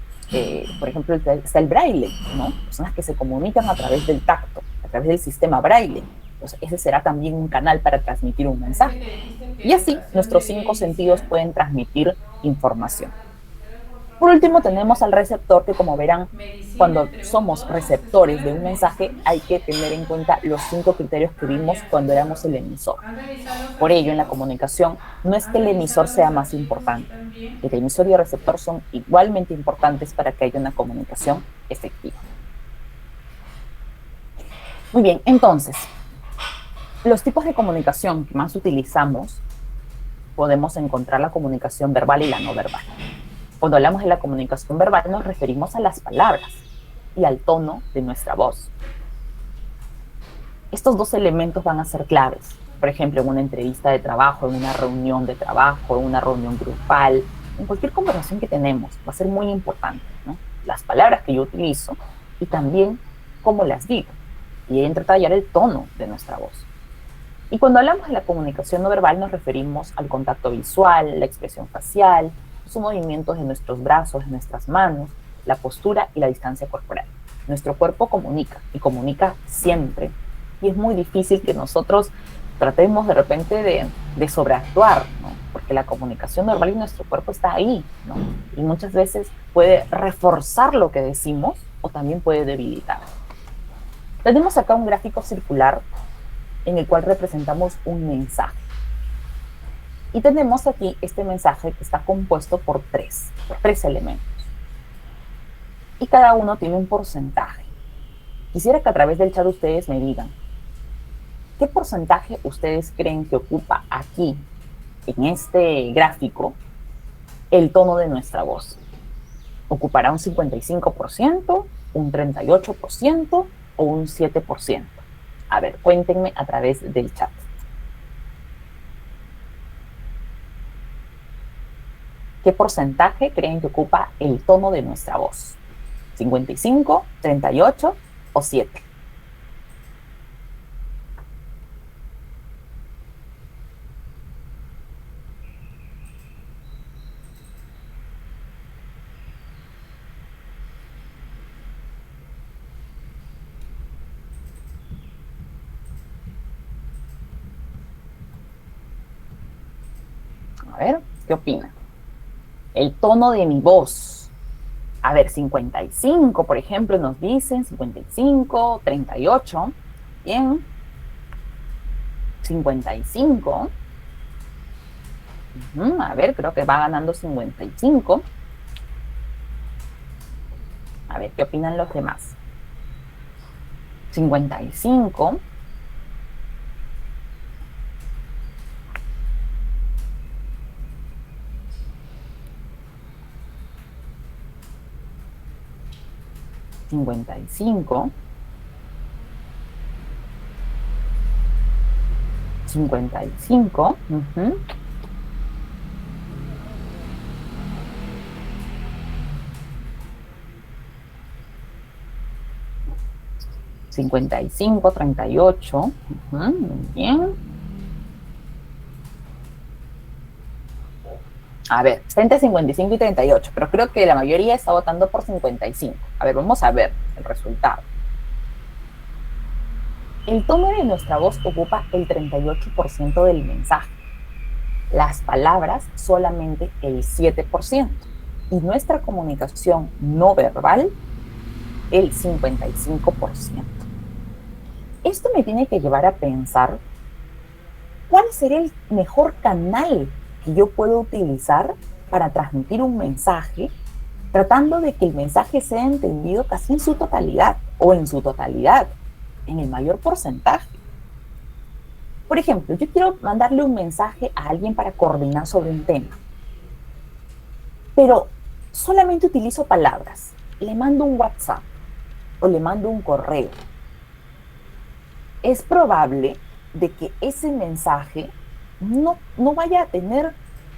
por ejemplo, está el braille, ¿no? Personas que se comunican a través del tacto, a través del sistema braille. Entonces, ese será también un canal para transmitir un mensaje. Y así, nuestros 5 sentidos pueden transmitir información. Por último, tenemos al receptor, que como verán, cuando somos receptores de un mensaje, hay que tener en cuenta los 5 criterios que vimos cuando éramos el emisor. Por ello, en la comunicación, no es que el emisor sea más importante. El emisor y el receptor son igualmente importantes para que haya una comunicación efectiva. Muy bien, entonces, los tipos de comunicación que más utilizamos, podemos encontrar la comunicación verbal y la no verbal. Cuando hablamos de la comunicación verbal nos referimos a las palabras y al tono de nuestra voz. Estos dos elementos van a ser claves. Por ejemplo, en una entrevista de trabajo, en una reunión de trabajo, en una reunión grupal, en cualquier conversación que tenemos, va a ser muy importante, ¿no? Las palabras que yo utilizo y también cómo las digo. Y ahí entra a tallar el tono de nuestra voz. Y cuando hablamos de la comunicación no verbal nos referimos al contacto visual, la expresión facial, los movimientos de nuestros brazos, de nuestras manos, la postura y la distancia corporal. Nuestro cuerpo comunica y comunica siempre. Y es muy difícil que nosotros tratemos de repente de sobreactuar, ¿no? Porque la comunicación no verbal y nuestro cuerpo está ahí, ¿no? Y muchas veces puede reforzar lo que decimos o también puede debilitar. Tenemos acá un gráfico circular en el cual representamos un mensaje. Y tenemos aquí este mensaje que está compuesto por tres elementos. Y cada uno tiene un porcentaje. Quisiera que a través del chat ustedes me digan, ¿qué porcentaje ustedes creen que ocupa aquí, en este gráfico, el tono de nuestra voz? ¿Ocupará un 55%, un 38% o un 7%? A ver, cuéntenme a través del chat. ¿Qué porcentaje creen que ocupa el tono de nuestra voz? ¿55, 38 o 7? A ver, ¿qué opinan? El tono de mi voz. A ver, 55, por ejemplo, nos dicen 55, 38. Bien. 55. A ver, creo que va ganando 55. A ver, ¿qué opinan los demás? 55. ¿55? 55. 55, 38. Muy bien. A ver, está entre 55 y 38, pero creo que la mayoría está votando por 55. A ver, vamos a ver el resultado. El tono de nuestra voz ocupa el 38% del mensaje. Las palabras solamente el 7%. Y nuestra comunicación no verbal el 55%. Esto me tiene que llevar a pensar cuál sería el mejor canal que yo puedo utilizar para transmitir un mensaje, tratando de que el mensaje sea entendido casi en su totalidad o en su totalidad, en el mayor porcentaje. Por ejemplo, yo quiero mandarle un mensaje a alguien para coordinar sobre un tema, pero solamente utilizo palabras. Le mando un WhatsApp o le mando un correo. Es probable de que ese mensaje no vaya a tener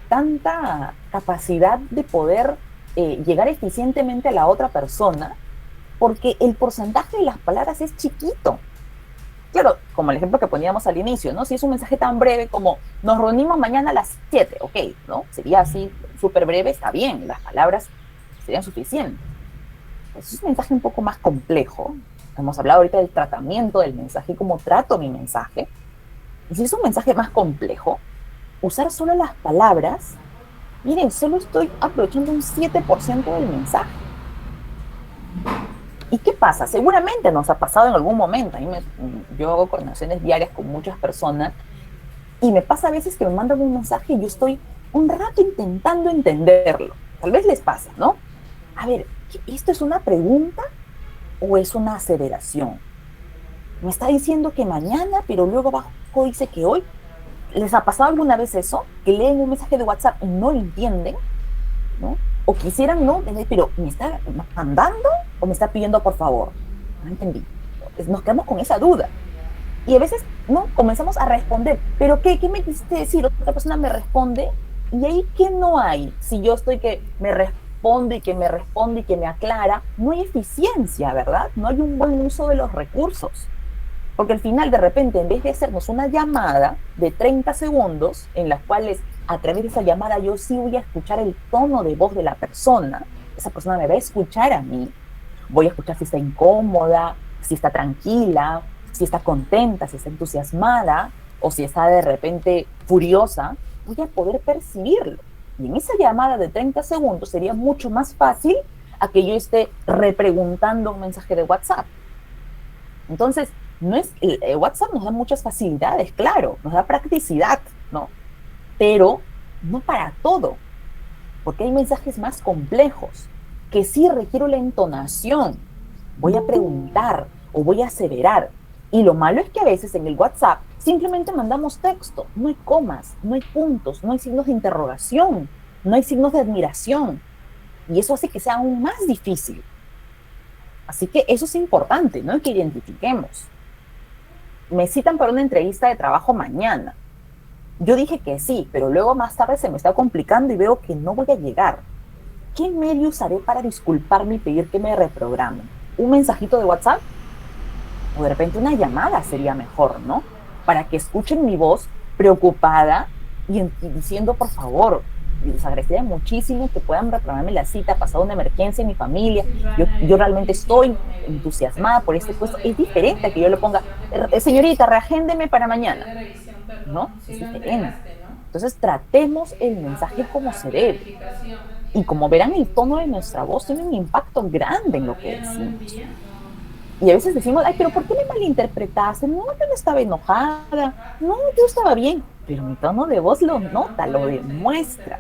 tanta capacidad de poder llegar eficientemente a la otra persona, porque el porcentaje de las palabras es chiquito. Claro, como el ejemplo que poníamos al inicio, ¿no? Si es un mensaje tan breve como nos reunimos mañana a las 7, ok, ¿no? Sería así, súper breve, está bien, las palabras serían suficientes. Pues es un mensaje un poco más complejo. Hemos hablado ahorita del tratamiento del mensaje y cómo trato mi mensaje. Y si es un mensaje más complejo, usar solo las palabras, miren, solo estoy aprovechando un 7% del mensaje. ¿Y qué pasa? Seguramente nos ha pasado en algún momento. Yo hago coordinaciones diarias con muchas personas y me pasa a veces que me mandan un mensaje y yo estoy un rato intentando entenderlo. Tal vez les pasa, ¿no? A ver, ¿esto es una pregunta o es una aseveración? Me está diciendo que mañana, pero luego abajo dice que hoy. ¿Les ha pasado alguna vez eso? Que leen un mensaje de WhatsApp y no lo entienden, ¿no? o quisieran, ¿no? Pero ¿me está mandando o me está pidiendo por favor? No entendí. Nos quedamos con esa duda. Y a veces, ¿no? Comenzamos a responder, ¿pero qué me quisiste decir? Otra persona me responde, y ahí, ¿qué no hay? Si yo estoy que me responde y que me responde y que me aclara, no hay eficiencia, ¿verdad? No hay un buen uso de los recursos. Porque al final, de repente, en vez de hacernos una llamada de 30 segundos, en las cuales a través de esa llamada yo sí voy a escuchar el tono de voz de la persona, esa persona me va a escuchar a mí, voy a escuchar si está incómoda, si está tranquila, si está contenta, si está entusiasmada, o si está de repente furiosa, voy a poder percibirlo. Y en esa llamada de 30 segundos sería mucho más fácil a que yo esté repreguntando un mensaje de WhatsApp. Entonces, WhatsApp nos da muchas facilidades, claro, nos da practicidad, ¿no? Pero no para todo, porque hay mensajes más complejos, que sí requiero la entonación. Voy a preguntar o voy a aseverar. Y lo malo es que a veces en el WhatsApp simplemente mandamos texto, no hay comas, no hay puntos, no hay signos de interrogación, no hay signos de admiración. Y eso hace que sea aún más difícil. Así que eso es importante, ¿no? Que identifiquemos. Me citan para una entrevista de trabajo mañana. Yo dije que sí, pero luego más tarde se me está complicando y veo que no voy a llegar. ¿Qué medio usaré para disculparme y pedir que me reprogramen? ¿Un mensajito de WhatsApp? O de repente una llamada sería mejor, ¿no? Para que escuchen mi voz preocupada y diciendo, por favor, les agradecería muchísimo que puedan reprogramarme la cita, ha pasado una emergencia en mi familia, yo realmente estoy entusiasmada por este puesto. Es diferente a que yo le ponga, señorita, reagéndeme para mañana, ¿no? Es diferente. Entonces tratemos el mensaje como se debe. Y como verán, el tono de nuestra voz tiene un impacto grande en lo que decimos. Y a veces decimos, ay, pero ¿por qué me malinterpretaste? No, yo no estaba enojada, no, yo estaba bien. Pero mi tono de voz lo nota, lo demuestra.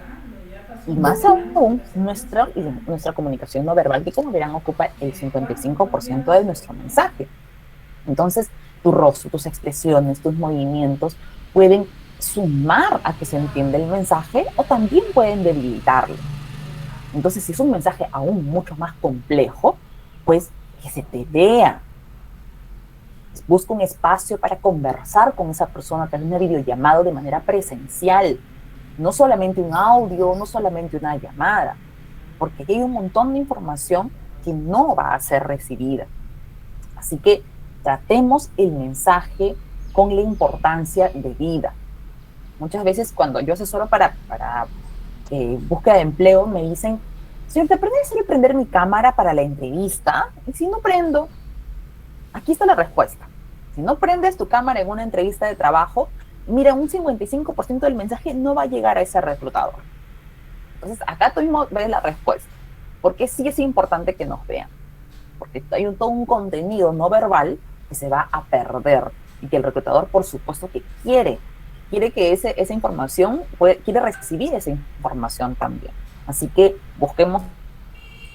Y más aún, nuestra comunicación no verbal, que como verán ocupa el 55% de nuestro mensaje. Entonces, tu rostro, tus expresiones, tus movimientos pueden sumar a que se entienda el mensaje o también pueden debilitarlo. Entonces, si es un mensaje aún mucho más complejo, pues que se te vea. Busca un espacio para conversar con esa persona, tener una videollamada de manera presencial. No solamente un audio, no solamente una llamada, porque aquí hay un montón de información que no va a ser recibida. Así que tratemos el mensaje con la importancia debida. Muchas veces cuando yo asesoro para búsqueda de empleo, me dicen, señor, ¿te puedes prender mi cámara para la entrevista? Y si no prendo, aquí está la respuesta. Si no prendes tu cámara en una entrevista de trabajo, mira, un 55% del mensaje no va a llegar a ese reclutador. Entonces, acá tú mismo ves la respuesta. Porque sí es importante que nos vean. Porque hay todo un contenido no verbal que se va a perder. Y que el reclutador, por supuesto, que quiere que esa información, quiere recibir esa información también. Así que busquemos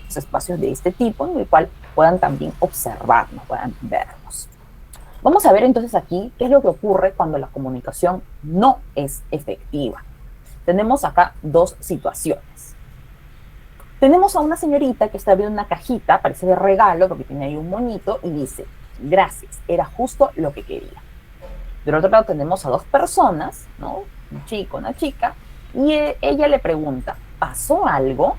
espacios de este tipo en el cual puedan también observarnos, puedan vernos. Vamos a ver entonces aquí qué es lo que ocurre cuando la comunicación no es efectiva. Tenemos acá dos situaciones. Tenemos a una señorita que está viendo una cajita, parece de regalo porque tiene ahí un monito y dice, gracias, era justo lo que quería. Del otro lado tenemos a dos personas, ¿no? Un chico, una chica, y ella le pregunta, ¿pasó algo?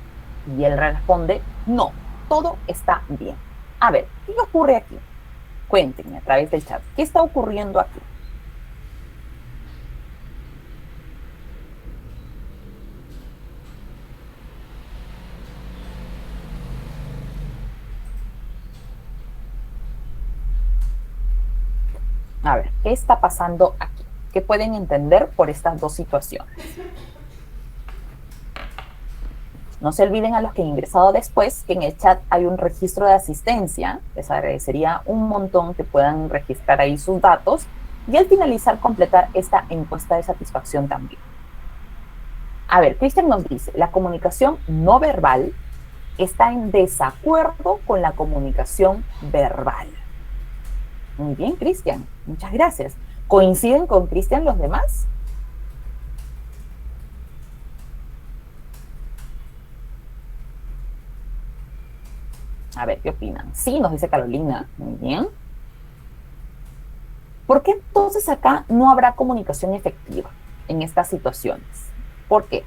Y él responde, no, todo está bien. A ver, ¿qué ocurre aquí? Cuéntenme a través del chat, ¿qué está ocurriendo aquí? A ver, ¿qué está pasando aquí? ¿Qué pueden entender por estas dos situaciones? No se olviden a los que han ingresado después que en el chat hay un registro de asistencia. Les agradecería un montón que puedan registrar ahí sus datos y al finalizar completar esta encuesta de satisfacción también. A ver, Cristian nos dice, la comunicación no verbal está en desacuerdo con la comunicación verbal. Muy bien, Cristian, muchas gracias. ¿Coinciden con Cristian los demás? A ver, ¿qué opinan? Sí, nos dice Carolina. Muy bien. ¿Por qué entonces acá no habrá comunicación efectiva en estas situaciones? ¿Por qué?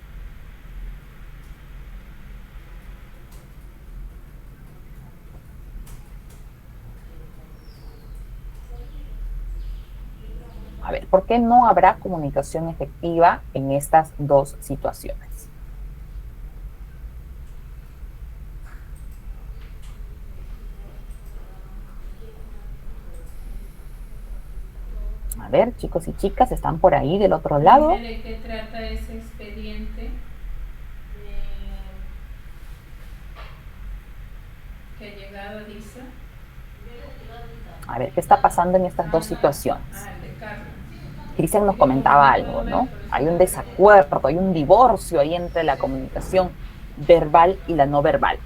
A ver, ¿por qué no habrá comunicación efectiva en estas dos situaciones? A ver, chicos y chicas, ¿están por ahí del otro lado? ¿De qué trata ese expediente que ha llegado, dice? A ver, ¿qué está pasando en estas dos situaciones? Cristian nos comentaba algo, ¿no? Hay un desacuerdo, hay un divorcio ahí entre la comunicación verbal y la no verbal.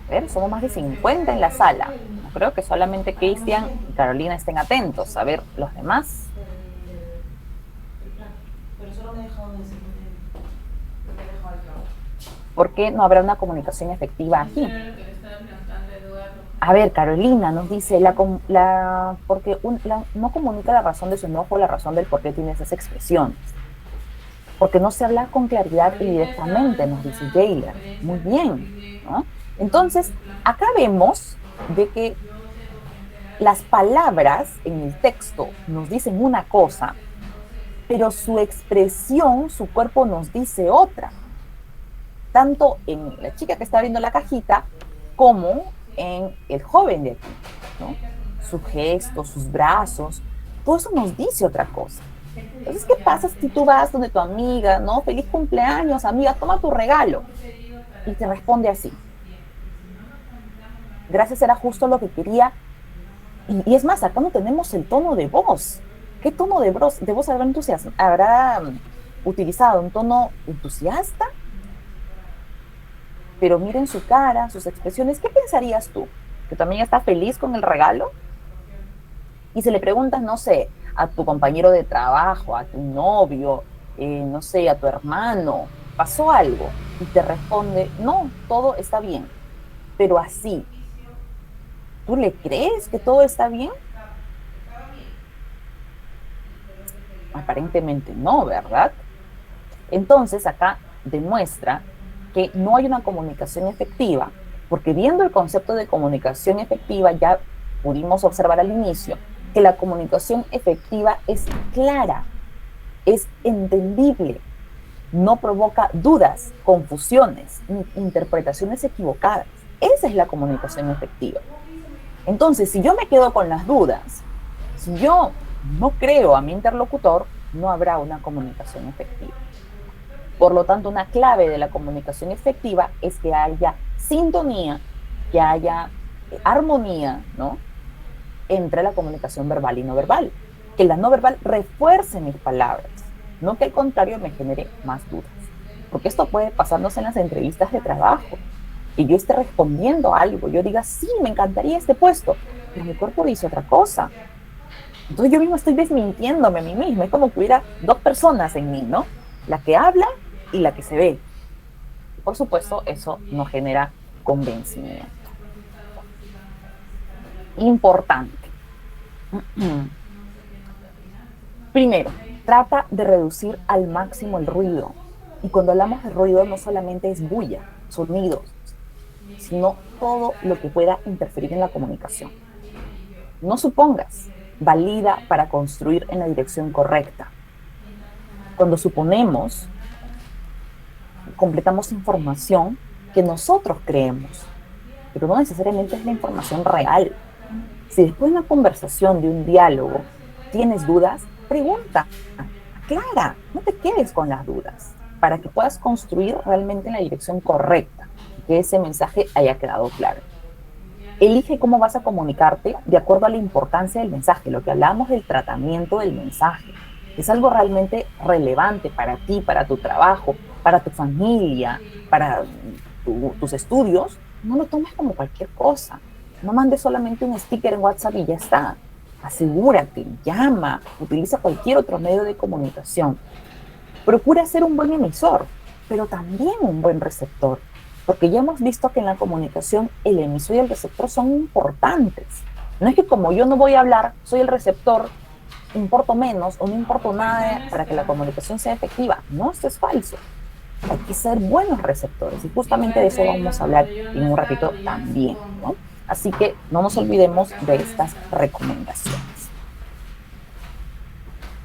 A ver, somos más de 50 en la sala. No creo que solamente Cristian y Carolina estén atentos. A ver, los demás. ¿Por qué no habrá una comunicación efectiva aquí? A ver, Carolina nos dice, porque no comunica la razón de su enojo, la razón del por qué tiene esas expresiones. Porque no se habla con claridad y directamente, nos dice Jayla. Muy bien, ¿no? Entonces, acá vemos de que las palabras en el texto nos dicen una cosa, pero su expresión, su cuerpo nos dice otra. Tanto en la chica que está abriendo la cajita, como en el joven de aquí, ¿no? Sus gestos, sus brazos, todo eso nos dice otra cosa. Entonces, ¿qué pasa si tú vas donde tu amiga, ¿no? Feliz cumpleaños, amiga, toma tu regalo. Y te responde así. Gracias, era justo lo que quería. Y es más, acá no tenemos el tono de voz. ¿Qué tono de voz habrá utilizado? ¿Un tono entusiasta? Pero miren su cara, sus expresiones. ¿Qué pensarías tú? ¿Que también está feliz con el regalo? Y si le preguntas, no sé, a tu compañero de trabajo, a tu novio, no sé, a tu hermano, ¿pasó algo? Y te responde, no, todo está bien. Pero así, ¿tú le crees que todo está bien? Aparentemente no, ¿verdad? Entonces acá demuestra que no hay una comunicación efectiva, porque viendo el concepto de comunicación efectiva ya pudimos observar al inicio que la comunicación efectiva es clara, es entendible, no provoca dudas, confusiones, interpretaciones equivocadas. Esa es la comunicación efectiva. Entonces, si yo me quedo con las dudas, si yo no creo a mi interlocutor, no habrá una comunicación efectiva. Por lo tanto, una clave de la comunicación efectiva es que haya sintonía, que haya armonía, ¿no?, entre la comunicación verbal y no verbal. Que la no verbal refuerce mis palabras, no que al contrario me genere más dudas. Porque esto puede pasarnos en las entrevistas de trabajo. Y yo esté respondiendo algo, yo diga, sí, me encantaría este puesto, pero mi cuerpo dice otra cosa. Entonces yo mismo estoy desmintiéndome a mí misma. Es como que hubiera dos personas en mí, ¿no? La que habla y la que se ve. Por supuesto, eso no genera convencimiento. Importante. Primero, trata de reducir al máximo el ruido. Y cuando hablamos de ruido, no solamente es bulla, sonidos, sino todo lo que pueda interferir en la comunicación. No supongas, valida para construir en la dirección correcta. Cuando suponemos, completamos información que nosotros creemos, pero no necesariamente es la información real. Si después de una conversación, de un diálogo, tienes dudas, pregunta, aclara, no te quedes con las dudas, para que puedas construir realmente en la dirección correcta, y que ese mensaje haya quedado claro. Elige cómo vas a comunicarte de acuerdo a la importancia del mensaje, lo que hablamos del tratamiento del mensaje. Es algo realmente relevante para ti, para tu trabajo, para tu familia, para tus estudios. No lo tomes como cualquier cosa. No mandes solamente un sticker en WhatsApp y ya está. Asegúrate, llama, utiliza cualquier otro medio de comunicación. Procura ser un buen emisor. pero también un buen receptor, porque ya hemos visto que en la comunicación el emisor y el receptor son importantes. No es que como yo no voy a hablar, soy el receptor, importo menos o no importo nada para que la comunicación sea efectiva. No, esto es falso. Hay que ser buenos receptores y justamente de eso vamos a hablar en un ratito también, ¿no? Así que no nos olvidemos de estas recomendaciones.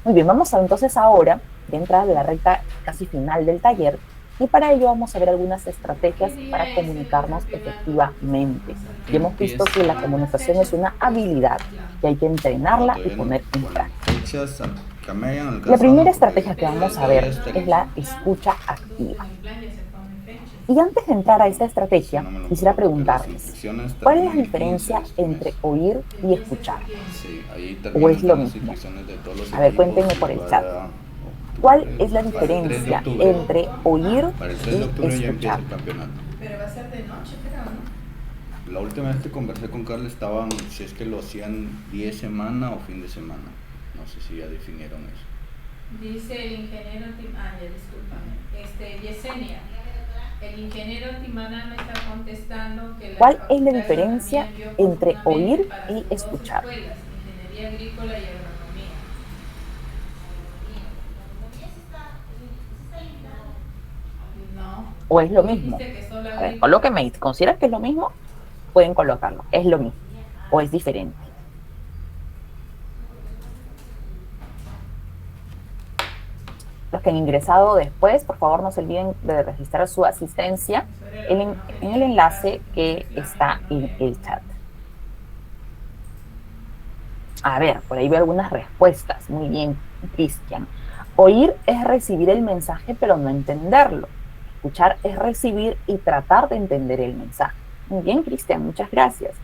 Muy bien, vamos a entonces ahora de entrar a la recta casi final del taller y para ello vamos a ver algunas estrategias para comunicarnos efectivamente. Ya hemos visto que la comunicación es una habilidad que hay que entrenarla y poner en práctica. La primera estrategia que vamos a ver es la escucha activa. Y antes de entrar a esta estrategia, quisiera preguntarles, ¿cuál es la diferencia entre oír y escuchar? ¿O es lo mismo? A ver, cuéntenme por el chat. ¿Cuál es la diferencia entre oír y escuchar? Pero va a ser de noche, creo, ¿no? La última vez que conversé con Carla estaban, si es que lo hacían 10 semanas o fin de semana. No sé si ya definieron eso. Dice el ingeniero discúlpame, Yesenia. El ingeniero Timana me está contestando que ¿cuál es la diferencia entre oír y escuchar? Ingeniería agrícola y agronomía. No. ¿O es lo mismo? A ver, colóquenme, ¿consideran que es lo mismo? Pueden colocarlo, es lo mismo o es diferente. Los que han ingresado después, por favor no se olviden de registrar su asistencia en el enlace que está en el chat. A ver, por ahí veo algunas respuestas. Muy bien, Cristian. Oír es recibir el mensaje pero no entenderlo. Escuchar es recibir y tratar de entender el mensaje. Muy bien, Cristian, muchas gracias.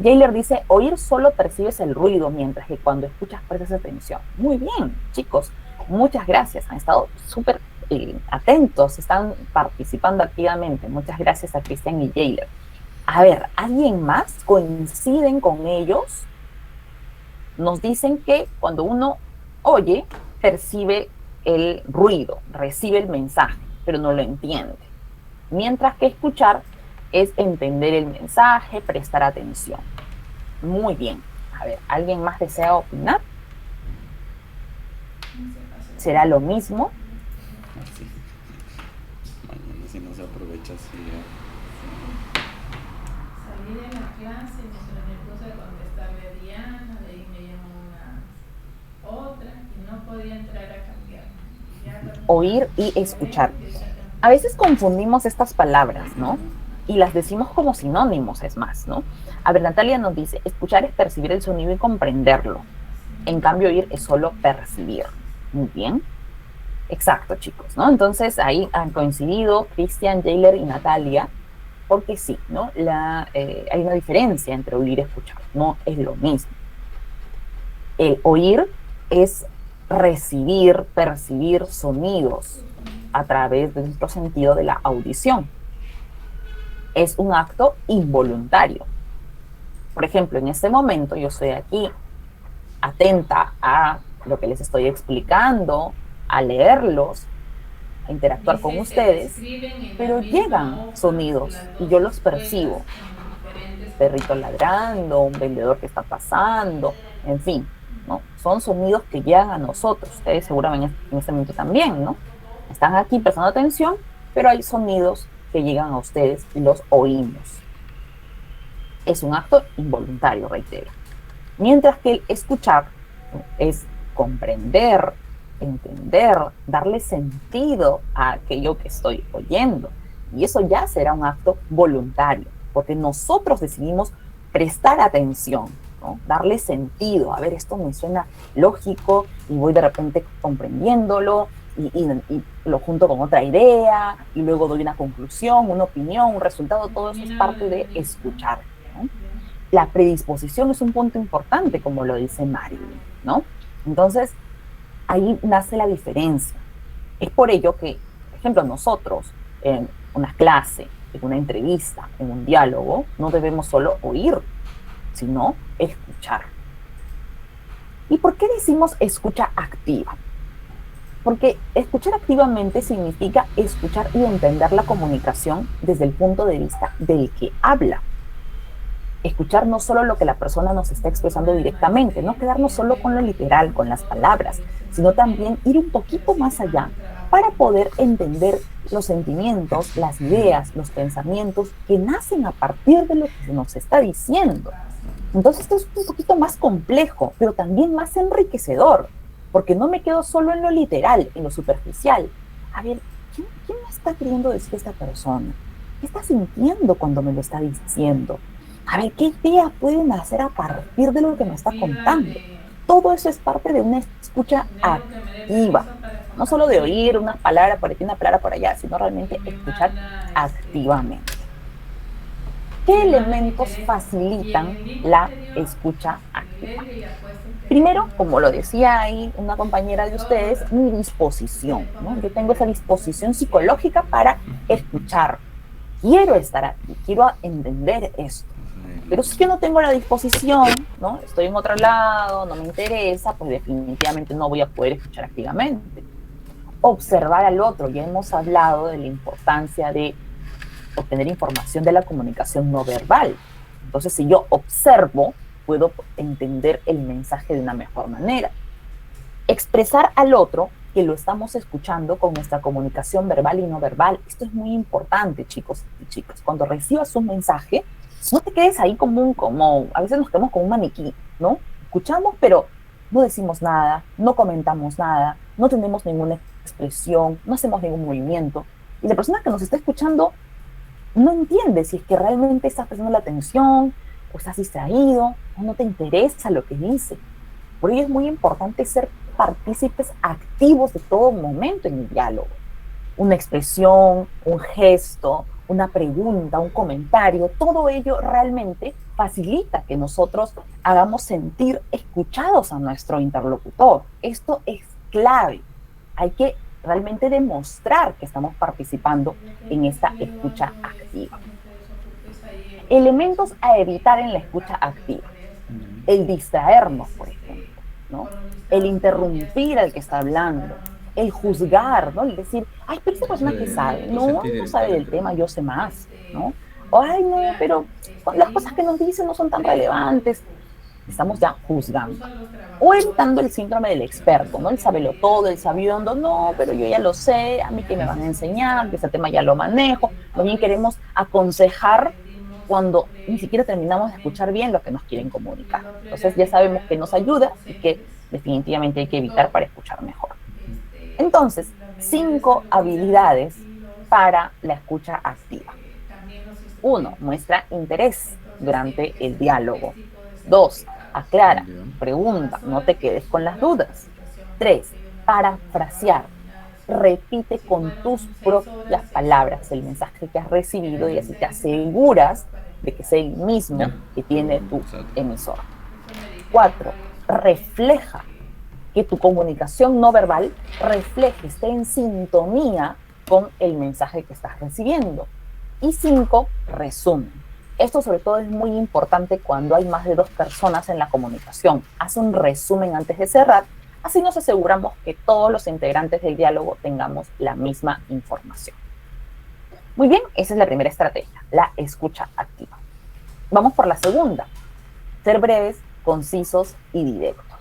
Jailer dice, oír solo percibes el ruido, mientras que cuando escuchas prestas atención. Muy bien, chicos. Muchas gracias, han estado súper atentos, están participando activamente. Muchas gracias a Cristian y Jailer. A ver, ¿alguien más coinciden con ellos? Nos dicen que cuando uno oye, percibe el ruido, recibe el mensaje, pero no lo entiende. Mientras que escuchar es entender el mensaje, prestar atención. Muy bien. A ver, ¿alguien más desea opinar? ¿Será lo mismo? Así. Mañana si no se aprovecha así. Salí de la clase mientras me puse a contestarle a Diana, de ahí me llamó otra y no podía entrar a cambiar. Oír y escuchar. A veces confundimos estas palabras, ¿no? Y las decimos como sinónimos, es más, ¿no? A ver, Natalia nos dice, escuchar es percibir el sonido y comprenderlo. En cambio, oír es solo percibir. Muy bien. Exacto, chicos, ¿no? Entonces, ahí han coincidido Cristian, Jailer y Natalia, porque sí, ¿no? Hay una diferencia entre oír y escuchar, no es lo mismo. El oír es recibir, percibir sonidos a través de nuestro sentido de la audición. Es un acto involuntario. Por ejemplo, en este momento yo estoy aquí atenta a lo que les estoy explicando, a leerlos, a interactuar con ustedes, pero llegan sonidos y yo los percibo. Perrito ladrando, un vendedor que está pasando, en fin, ¿no? Son sonidos que llegan a nosotros. Ustedes seguramente en este momento también, ¿no? Están aquí prestando atención, pero hay sonidos que llegan a ustedes y los oímos. Es un acto involuntario, reitero. Mientras que el escuchar es comprender, entender, darle sentido a aquello que estoy oyendo. Y eso ya será un acto voluntario, porque nosotros decidimos prestar atención, ¿no? Darle sentido. A ver, esto me suena lógico y voy de repente comprendiéndolo y lo junto con otra idea y luego doy una conclusión, una opinión, un resultado. Todo eso es parte de escuchar, ¿no? La predisposición es un punto importante, como lo dice Marilyn, ¿no? Entonces, ahí nace la diferencia. Es por ello que, por ejemplo, nosotros en una clase, en una entrevista, en un diálogo, no debemos solo oír, sino escuchar. ¿Y por qué decimos escucha activa? Porque escuchar activamente significa escuchar y entender la comunicación desde el punto de vista del que habla. Escuchar no solo lo que la persona nos está expresando directamente, no quedarnos solo con lo literal, con las palabras, sino también ir un poquito más allá para poder entender los sentimientos, las ideas, los pensamientos que nacen a partir de lo que nos está diciendo. Entonces esto es un poquito más complejo, pero también más enriquecedor, porque no me quedo solo en lo literal, en lo superficial. A ver, ¿qué me está queriendo decir esta persona? ¿Qué está sintiendo cuando me lo está diciendo? A ver, ¿qué ideas pueden hacer a partir de lo que me está contando? Todo eso es parte de una escucha activa. No solo de oír unas palabras por aquí, una palabra por allá, sino realmente escuchar activamente. ¿Qué elementos facilitan la escucha activa? Primero, como lo decía ahí una compañera de ustedes, mi disposición, ¿no? Yo tengo esa disposición psicológica para escuchar. Quiero estar aquí, quiero entender esto. Pero si yo no tengo la disposición, ¿no? Estoy en otro lado, no me interesa, pues definitivamente no voy a poder escuchar activamente. Observar al otro. Ya hemos hablado de la importancia de obtener información de la comunicación no verbal. Entonces, si yo observo, puedo entender el mensaje de una mejor manera. Expresar al otro que lo estamos escuchando con nuestra comunicación verbal y no verbal. Esto es muy importante, chicos y chicas. Cuando recibas un mensaje, no te quedes ahí como a veces nos quedamos como un maniquí, ¿no? Escuchamos, pero no decimos nada, no comentamos nada, no tenemos ninguna expresión, no hacemos ningún movimiento. Y la persona que nos está escuchando no entiende si es que realmente estás prestando la atención, o estás distraído, o no te interesa lo que dice. Por ello es muy importante ser partícipes activos de todo momento en el diálogo. Una expresión, un gesto, una pregunta, un comentario, todo ello realmente facilita que nosotros hagamos sentir escuchados a nuestro interlocutor. Esto es clave. Hay que realmente demostrar que estamos participando en esta escucha activa. Elementos a evitar en la escucha activa. El distraernos, por ejemplo, ¿no? El interrumpir al que está hablando, el juzgar, ¿no? El decir, ay, pero esa persona que sabe, no sabe del tema, yo sé más, ¿no? O, ay, no, pero las cosas que nos dicen no son tan relevantes. Estamos ya juzgando. O evitando el síndrome del experto, ¿no? El sabelotodo, el sabiondo, no, pero yo ya lo sé, a mí que me van a enseñar, que ese tema ya lo manejo. Más bien queremos aconsejar cuando ni siquiera terminamos de escuchar bien lo que nos quieren comunicar. Entonces ya sabemos que nos ayuda y que definitivamente hay que evitar para escuchar mejor. Entonces, 5 habilidades para la escucha activa. 1. Muestra interés durante el diálogo. 2. Aclara, pregunta, no te quedes con las dudas. 3. Parafrasear. Repite con tus propias palabras el mensaje que has recibido y así te aseguras de que es el mismo que tiene tu emisor. 4. Refleja. Que tu comunicación no verbal refleje, esté en sintonía con el mensaje que estás recibiendo. Y 5, resumen. Esto sobre todo es muy importante cuando hay más de 2 personas en la comunicación. Haz un resumen antes de cerrar, así nos aseguramos que todos los integrantes del diálogo tengamos la misma información. Muy bien, esa es la primera estrategia, la escucha activa. Vamos por la segunda, ser breves, concisos y directos.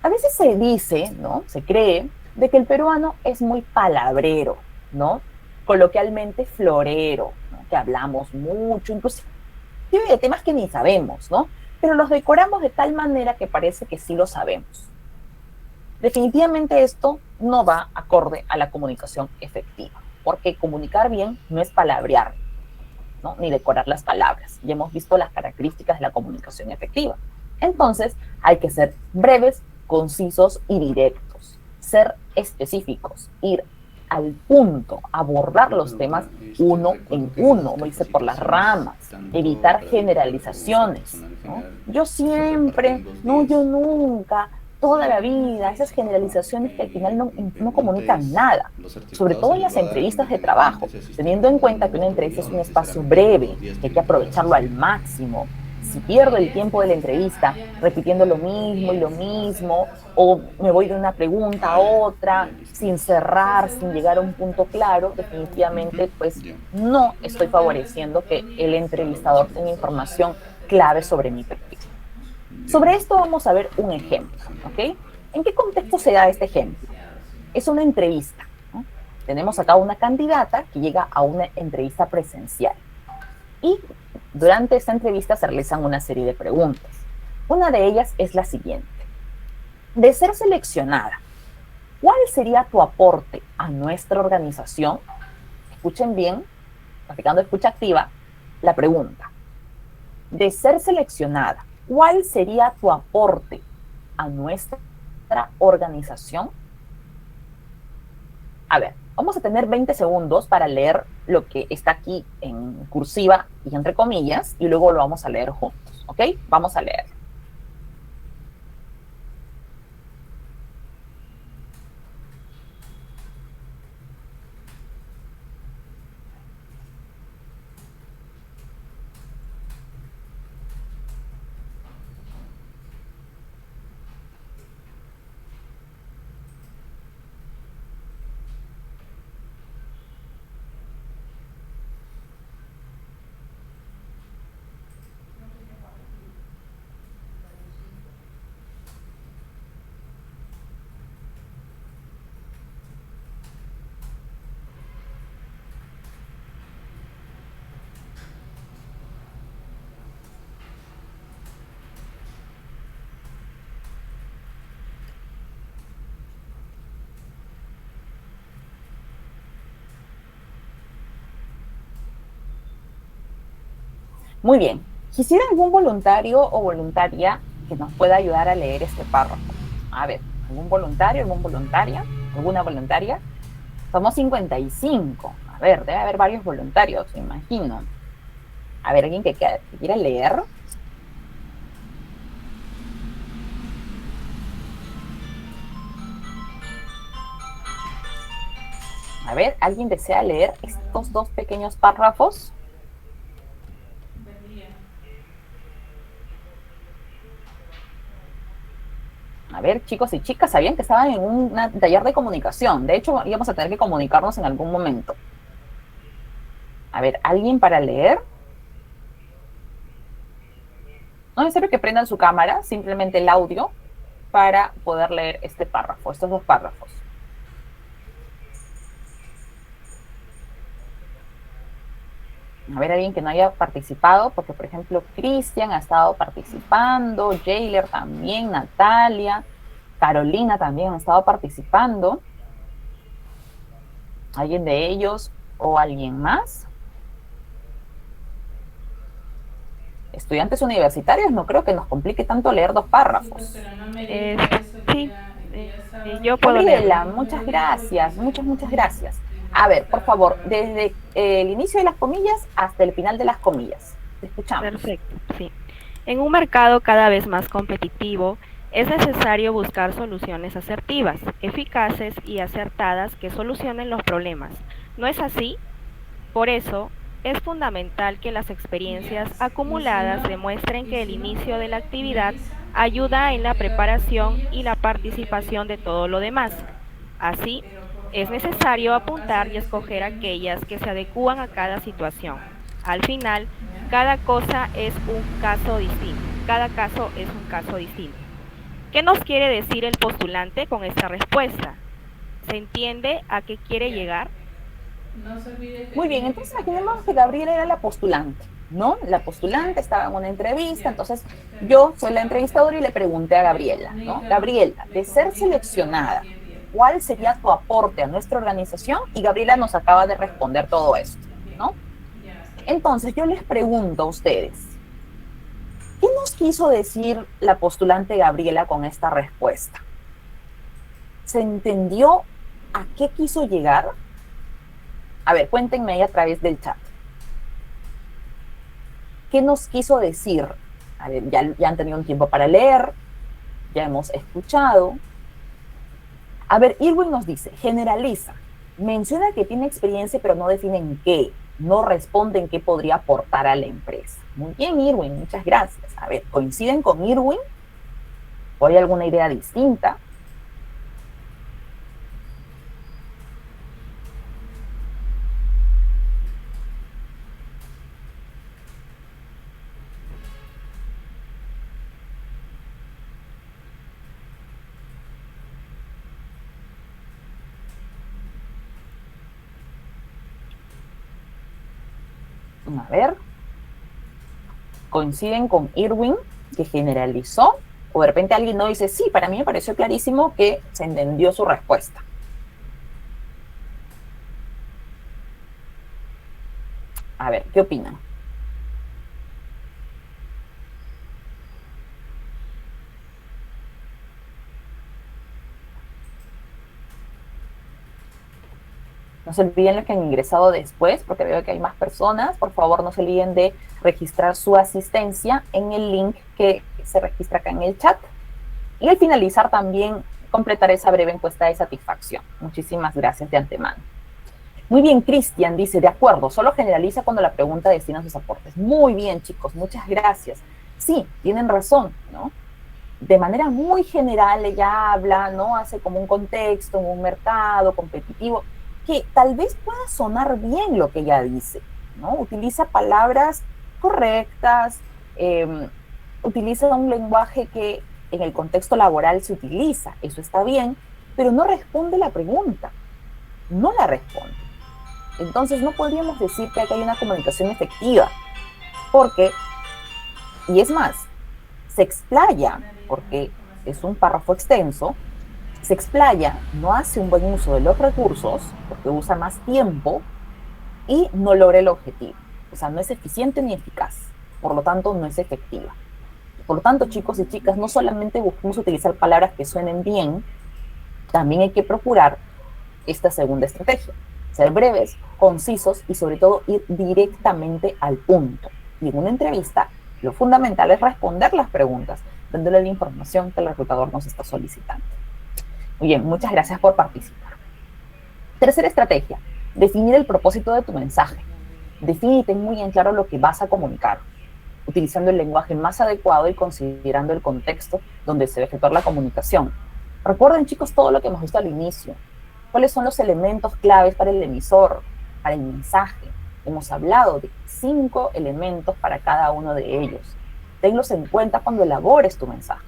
A veces se dice, ¿no? Se cree de que el peruano es muy palabrero, ¿no? Coloquialmente florero, ¿no? Que hablamos mucho, inclusive de temas que ni sabemos, ¿no? Pero los decoramos de tal manera que parece que sí lo sabemos. Definitivamente esto no va acorde a la comunicación efectiva, porque comunicar bien no es palabrear, ¿no? Ni decorar las palabras. Ya hemos visto las características de la comunicación efectiva. Entonces, hay que ser breves, concisos y directos, ser específicos, ir al punto, abordar los temas uno en uno, no irse por las ramas, evitar generalizaciones, ¿no? Yo siempre, no, yo nunca, toda la vida, esas generalizaciones que al final no comunican nada, sobre todo en las entrevistas de trabajo, teniendo en cuenta que una entrevista es un espacio breve, que hay que aprovecharlo al máximo. si pierdo el tiempo de la entrevista repitiendo lo mismo y lo mismo, o me voy de una pregunta a otra, sin cerrar, sin llegar a un punto claro, definitivamente pues no estoy favoreciendo que el entrevistador tenga información clave sobre mi perfil. Sobre esto vamos a ver un ejemplo, ¿ok? ¿En qué contexto se da este ejemplo? Es una entrevista, ¿no? Tenemos acá una candidata que llega a una entrevista presencial y durante esta entrevista se realizan una serie de preguntas. Una de ellas es la siguiente. De ser seleccionada, ¿cuál sería tu aporte a nuestra organización? Escuchen bien, practicando escucha activa, la pregunta. De ser seleccionada, ¿cuál sería tu aporte a nuestra organización? A ver, vamos a tener 20 segundos para leer lo que está aquí en cursiva y entre comillas, y luego lo vamos a leer juntos, ¿ok? Vamos a leer. Muy bien. Quisiera algún voluntario o voluntaria que nos pueda ayudar a leer este párrafo. A ver, ¿algún voluntario, alguna voluntaria? Somos 55. A ver, debe haber varios voluntarios, me imagino. A ver, ¿alguien que quiera leer? A ver, ¿alguien desea leer estos dos pequeños párrafos? A ver, chicos y chicas, sabían que estaban en un taller de comunicación. De hecho, íbamos a tener que comunicarnos en algún momento. A ver, ¿alguien para leer? No es necesario que prendan su cámara, simplemente el audio, para poder leer este párrafo, estos dos párrafos. A ver, alguien que no haya participado, porque por ejemplo, Cristian ha estado participando, Jailer también, Natalia, Carolina también han estado participando. ¿Alguien de ellos o alguien más? Estudiantes universitarios, no creo que nos complique tanto leer dos párrafos. Sí, yo puedo Gabriela, muchas gracias, muchas gracias. A ver, por favor, desde el inicio de las comillas hasta el final de las comillas. Te escuchamos. Perfecto, sí. En un mercado cada vez más competitivo, es necesario buscar soluciones asertivas, eficaces y acertadas que solucionen los problemas. ¿No es así? Por eso, es fundamental que las experiencias acumuladas demuestren que el inicio de la actividad ayuda en la preparación y la participación de todo lo demás. Así, es necesario apuntar y escoger aquellas que se adecúan a cada situación. Al final, cada cosa es un caso distinto. Cada caso es un caso distinto. ¿Qué nos quiere decir el postulante con esta respuesta? ¿Se entiende a qué quiere llegar? Muy bien, entonces imaginemos que Gabriela era la postulante, ¿no? La postulante estaba en una entrevista, entonces yo soy la entrevistadora y le pregunté a Gabriela, ¿no? Gabriela, de ser seleccionada, ¿cuál sería tu aporte a nuestra organización? Y Gabriela nos acaba de responder todo esto, ¿no? Entonces yo les pregunto a ustedes, ¿qué nos quiso decir la postulante Gabriela con esta respuesta? ¿Se entendió a qué quiso llegar? A ver, cuéntenme ahí a través del chat. ¿Qué nos quiso decir? A ver, ya han tenido un tiempo para leer, ya hemos escuchado. A ver, Irwin nos dice, generaliza, menciona que tiene experiencia pero no define en qué. no responden qué podría aportar a la empresa. Muy bien, Irwin, muchas gracias. A ver, ¿coinciden con Irwin? ¿O hay alguna idea distinta? A ver, ¿coinciden con Irwin, que generalizó? O de repente alguien no dice, sí, para mí me pareció clarísimo que se entendió su respuesta. A ver, ¿qué opinan? No se olviden los que han ingresado después, porque veo que hay más personas. Por favor, no se olviden de registrar su asistencia en el link que se registra acá en el chat. Y al finalizar también completar esa breve encuesta de satisfacción. Muchísimas gracias de antemano. Muy bien, Cristian dice, de acuerdo, solo generaliza cuando la pregunta destina sus aportes. Muy bien, chicos, muchas gracias. Sí, tienen razón, ¿no? De manera muy general ella habla, ¿no? Hace como un contexto, un mercado competitivo, que tal vez pueda sonar bien lo que ella dice, ¿no? Utiliza palabras correctas, utiliza un lenguaje que en el contexto laboral se utiliza, eso está bien, pero no responde la pregunta, no la responde. Entonces no podríamos decir que acá hay una comunicación efectiva, porque, y es más, se explaya, porque es un párrafo extenso, se explaya, no hace un buen uso de los recursos, porque usa más tiempo, y no logra el objetivo. O sea, no es eficiente ni eficaz, por lo tanto no es efectiva. Por lo tanto, chicos y chicas, no solamente busquemos utilizar palabras que suenen bien, también hay que procurar esta segunda estrategia, ser breves, concisos y sobre todo ir directamente al punto. Y en una entrevista, lo fundamental es responder las preguntas, dándole la información que el reclutador nos está solicitando. Muy bien, muchas gracias por participar. Tercera estrategia, definir el propósito de tu mensaje. Define y ten muy en claro lo que vas a comunicar, utilizando el lenguaje más adecuado y considerando el contexto donde se va a efectuar la comunicación. Recuerden, chicos, todo lo que hemos visto al inicio. ¿Cuáles son los elementos claves para el emisor, para el mensaje? Hemos hablado de 5 elementos para cada uno de ellos. Tenlos en cuenta cuando elabores tu mensaje.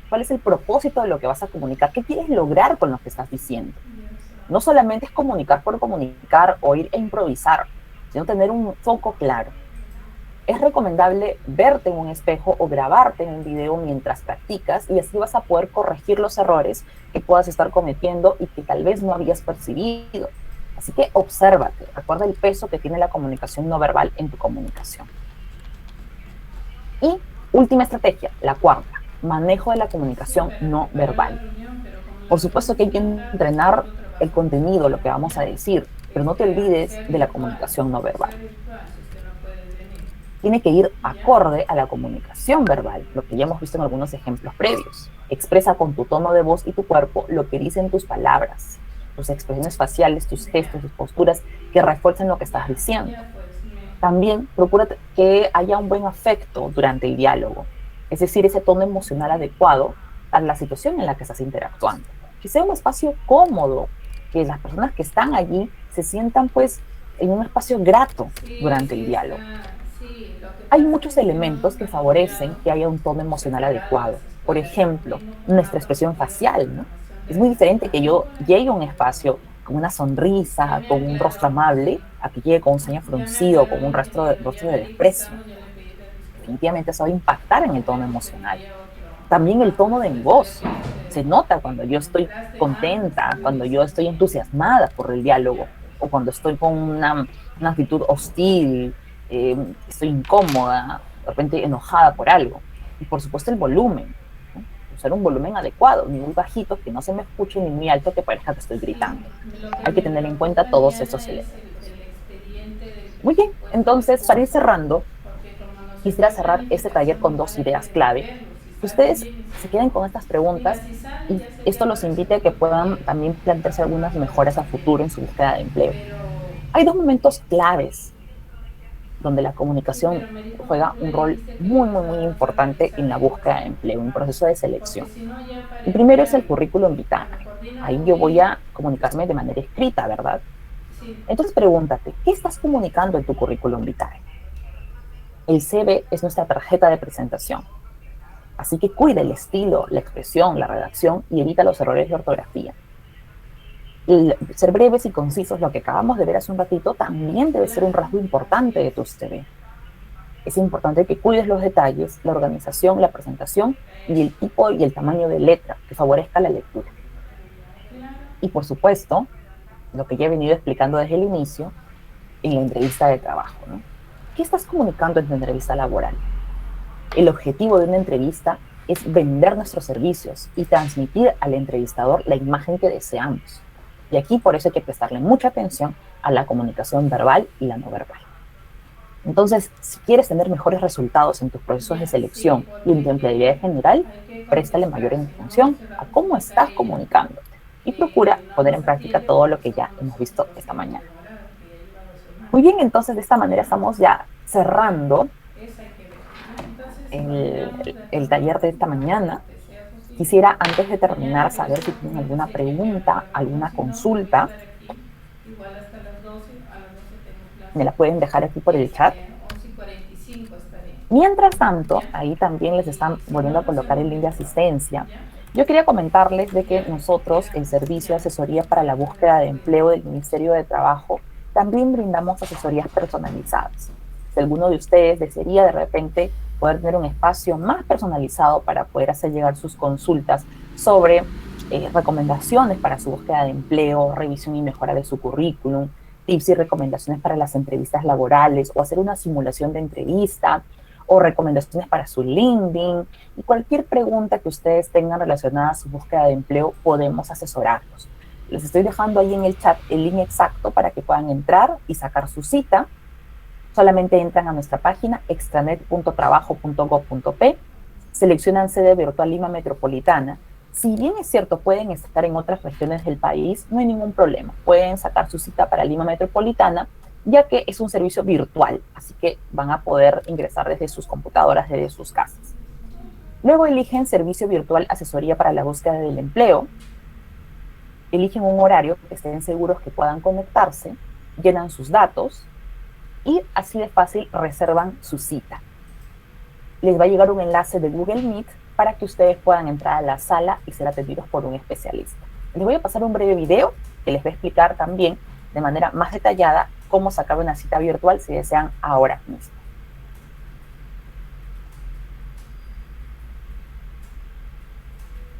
¿Cuál es el propósito de lo que vas a comunicar? ¿Qué quieres lograr con lo que estás diciendo? No solamente es comunicar por comunicar o ir a improvisar, sino tener un foco claro. Es recomendable verte en un espejo o grabarte en un video mientras practicas, y así vas a poder corregir los errores que puedas estar cometiendo y que tal vez no habías percibido. Así que obsérvate, recuerda el peso que tiene la comunicación no verbal en tu comunicación. Y última estrategia, la cuarta, manejo de la comunicación no verbal. Por supuesto que hay que entrenar el contenido, lo que vamos a decir, pero no te olvides de la comunicación no verbal. Tiene que ir acorde a la comunicación verbal, lo que ya hemos visto en algunos ejemplos previos. Expresa con tu tono de voz y tu cuerpo lo que dicen tus palabras, tus expresiones faciales, tus gestos, tus posturas que refuercen lo que estás diciendo. También procura que haya un buen afecto durante el diálogo, es decir, ese tono emocional adecuado a la situación en la que estás interactuando. Que sea un espacio cómodo, que las personas que están allí se sientan pues en un espacio grato durante el diálogo. Hay muchos elementos que favorecen que haya un tono emocional adecuado. Por ejemplo, nuestra expresión facial, ¿no? Es muy diferente que yo llegue a un espacio con una sonrisa, con un rostro amable, a que llegue con un ceño fruncido, con un rostro de desprecio. Definitivamente eso va a impactar en el tono emocional. También el tono de mi voz. Se nota cuando yo estoy contenta, cuando yo estoy entusiasmada por el diálogo, o cuando estoy con una actitud hostil, estoy incómoda, de repente enojada por algo. Y por supuesto el volumen, ¿no? Usar un volumen adecuado, ni muy bajito que no se me escuche, ni muy alto que parezca que estoy gritando. Hay que tener en cuenta todos estos elementos. Muy bien, entonces para ir cerrando, quisiera cerrar este taller con 2 ideas clave. Que ustedes se queden con estas preguntas y esto los invite a que puedan también plantearse algunas mejoras a futuro en su búsqueda de empleo. Hay dos momentos claves donde la comunicación juega un rol muy importante en la búsqueda de empleo, en un proceso de selección. El primero es el currículum vitae. Ahí yo voy a comunicarme de manera escrita, ¿verdad? Entonces pregúntate, ¿qué estás comunicando en tu currículum vitae? El CV es nuestra tarjeta de presentación. Así que cuida el estilo, la expresión, la redacción y evita los errores de ortografía. El ser breves y concisos, lo que acabamos de ver hace un ratito, también debe ser un rasgo importante de tu CV. Es importante que cuides los detalles, la organización, la presentación y el tipo y el tamaño de letra que favorezca la lectura. Y por supuesto, lo que ya he venido explicando desde el inicio, en la entrevista de trabajo, ¿no? ¿Qué estás comunicando en tu entrevista laboral? El objetivo de una entrevista es vender nuestros servicios y transmitir al entrevistador la imagen que deseamos. Y aquí por eso hay que prestarle mucha atención a la comunicación verbal y la no verbal. Entonces, si quieres tener mejores resultados en tus procesos de selección y en tu empleabilidad en general, préstale mayor atención a cómo estás comunicándote y procura poner en práctica todo lo que ya hemos visto esta mañana. Muy bien, entonces de esta manera estamos ya cerrando el taller de esta mañana. Quisiera, antes de terminar, saber si tienen alguna pregunta, alguna consulta. Me la pueden dejar aquí por el chat. Mientras tanto, ahí también les están volviendo a colocar el link de asistencia. Yo quería comentarles de que nosotros, el Servicio de Asesoría para la Búsqueda de Empleo del Ministerio de Trabajo, también brindamos asesorías personalizadas. Si alguno de ustedes desearía de repente poder tener un espacio más personalizado para poder hacer llegar sus consultas sobre recomendaciones para su búsqueda de empleo, revisión y mejora de su currículum, tips y recomendaciones para las entrevistas laborales o hacer una simulación de entrevista o recomendaciones para su LinkedIn y cualquier pregunta que ustedes tengan relacionada a su búsqueda de empleo, podemos asesorarlos. Les estoy dejando ahí en el chat el link exacto para que puedan entrar y sacar su cita. Solamente entran a nuestra página extranet.trabajo.gov.p, seleccionan sede virtual Lima Metropolitana. Si bien es cierto, pueden estar en otras regiones del país, no hay ningún problema. Pueden sacar su cita para Lima Metropolitana, ya que es un servicio virtual, así que van a poder ingresar desde sus computadoras, desde sus casas. Luego eligen Servicio Virtual Asesoría para la Búsqueda del Empleo. Eligen un horario que estén seguros que puedan conectarse, llenan sus datos, y así de fácil reservan su cita. Les va a llegar un enlace de Google Meet para que ustedes puedan entrar a la sala y ser atendidos por un especialista. Les voy a pasar un breve video que les va a explicar también de manera más detallada cómo sacar una cita virtual si desean ahora mismo.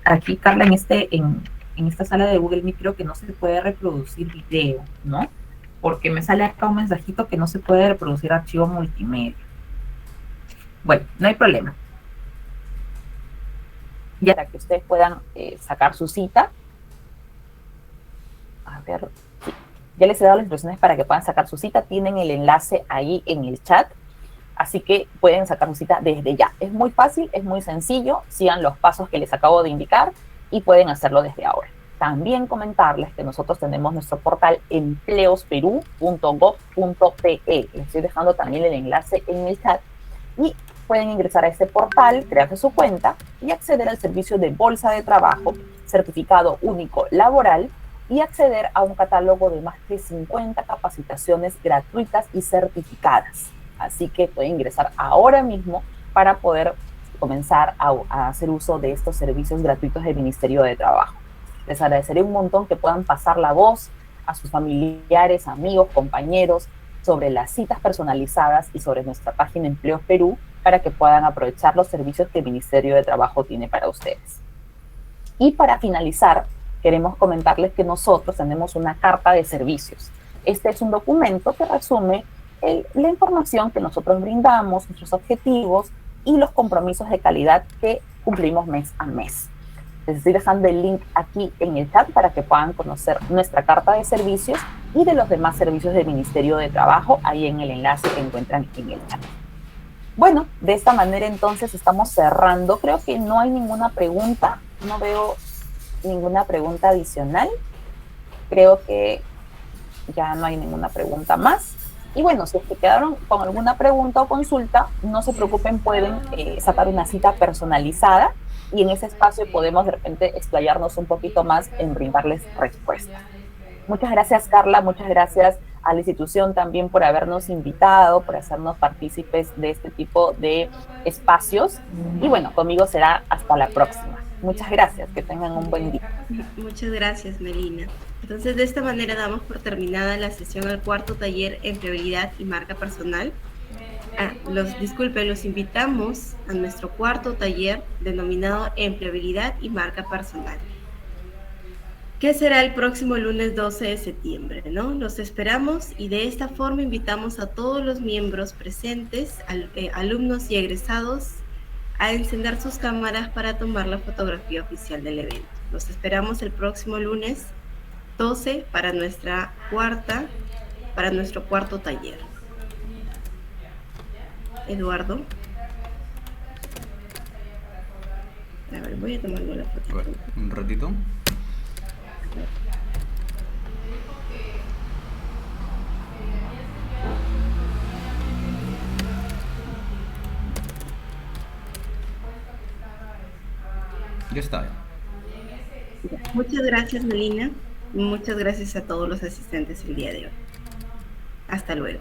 Aquí, Carla, en esta sala de Google Meet creo que no se puede reproducir video, ¿no? Porque me sale acá un mensajito que no se puede reproducir archivo multimedia. Bueno, no hay problema. Ya para que ustedes puedan sacar su cita. A ver, sí. Ya les he dado las instrucciones para que puedan sacar su cita. Tienen el enlace ahí en el chat. Así que pueden sacar su cita desde ya. Es muy fácil, es muy sencillo. Sigan los pasos que les acabo de indicar y pueden hacerlo desde ahora. También comentarles que nosotros tenemos nuestro portal empleosperú.gov.pe. Les estoy dejando también el enlace en el chat y pueden ingresar a este portal, crearse su cuenta y acceder al servicio de bolsa de trabajo, certificado único laboral y acceder a un catálogo de más de 50 capacitaciones gratuitas y certificadas. Así que pueden ingresar ahora mismo para poder comenzar a hacer uso de estos servicios gratuitos del Ministerio de Trabajo. Les agradecería un montón que puedan pasar la voz a sus familiares, amigos, compañeros sobre las citas personalizadas y sobre nuestra página Empleos Perú para que puedan aprovechar los servicios que el Ministerio de Trabajo tiene para ustedes. Y para finalizar, queremos comentarles que nosotros tenemos una carta de servicios. Este es un documento que resume la información que nosotros brindamos, nuestros objetivos y los compromisos de calidad que cumplimos mes a mes. Les estoy dejando el link aquí en el chat para que puedan conocer nuestra carta de servicios y de los demás servicios del Ministerio de Trabajo, ahí en el enlace que encuentran en el chat. Bueno, de esta manera entonces estamos cerrando. Creo que no hay ninguna pregunta, no veo ninguna pregunta adicional. Creo que ya no hay ninguna pregunta más. Y bueno, si es que quedaron con alguna pregunta o consulta, no se preocupen, pueden sacar una cita personalizada y en ese espacio podemos de repente explayarnos un poquito más en brindarles respuestas. Muchas gracias, Carla, muchas gracias a la institución también por habernos invitado, por hacernos partícipes de este tipo de espacios. Y bueno, conmigo será hasta la próxima. Muchas gracias, que tengan un buen día. Muchas gracias, Melina. Entonces, de esta manera damos por terminada la sesión al cuarto taller Empleabilidad y Marca Personal. Los invitamos a nuestro cuarto taller denominado Empleabilidad y Marca Personal, que será el próximo lunes 12 de septiembre, ¿no? Los esperamos y de esta forma invitamos a todos los miembros presentes, alumnos y egresados, a encender sus cámaras para tomar la fotografía oficial del evento. Los esperamos el próximo lunes 12 para nuestro cuarto taller. Eduardo. A ver, voy a tomarme la foto. Bueno, un ratito. Ya está. Muchas gracias, Melina. Y muchas gracias a todos los asistentes el día de hoy. Hasta luego.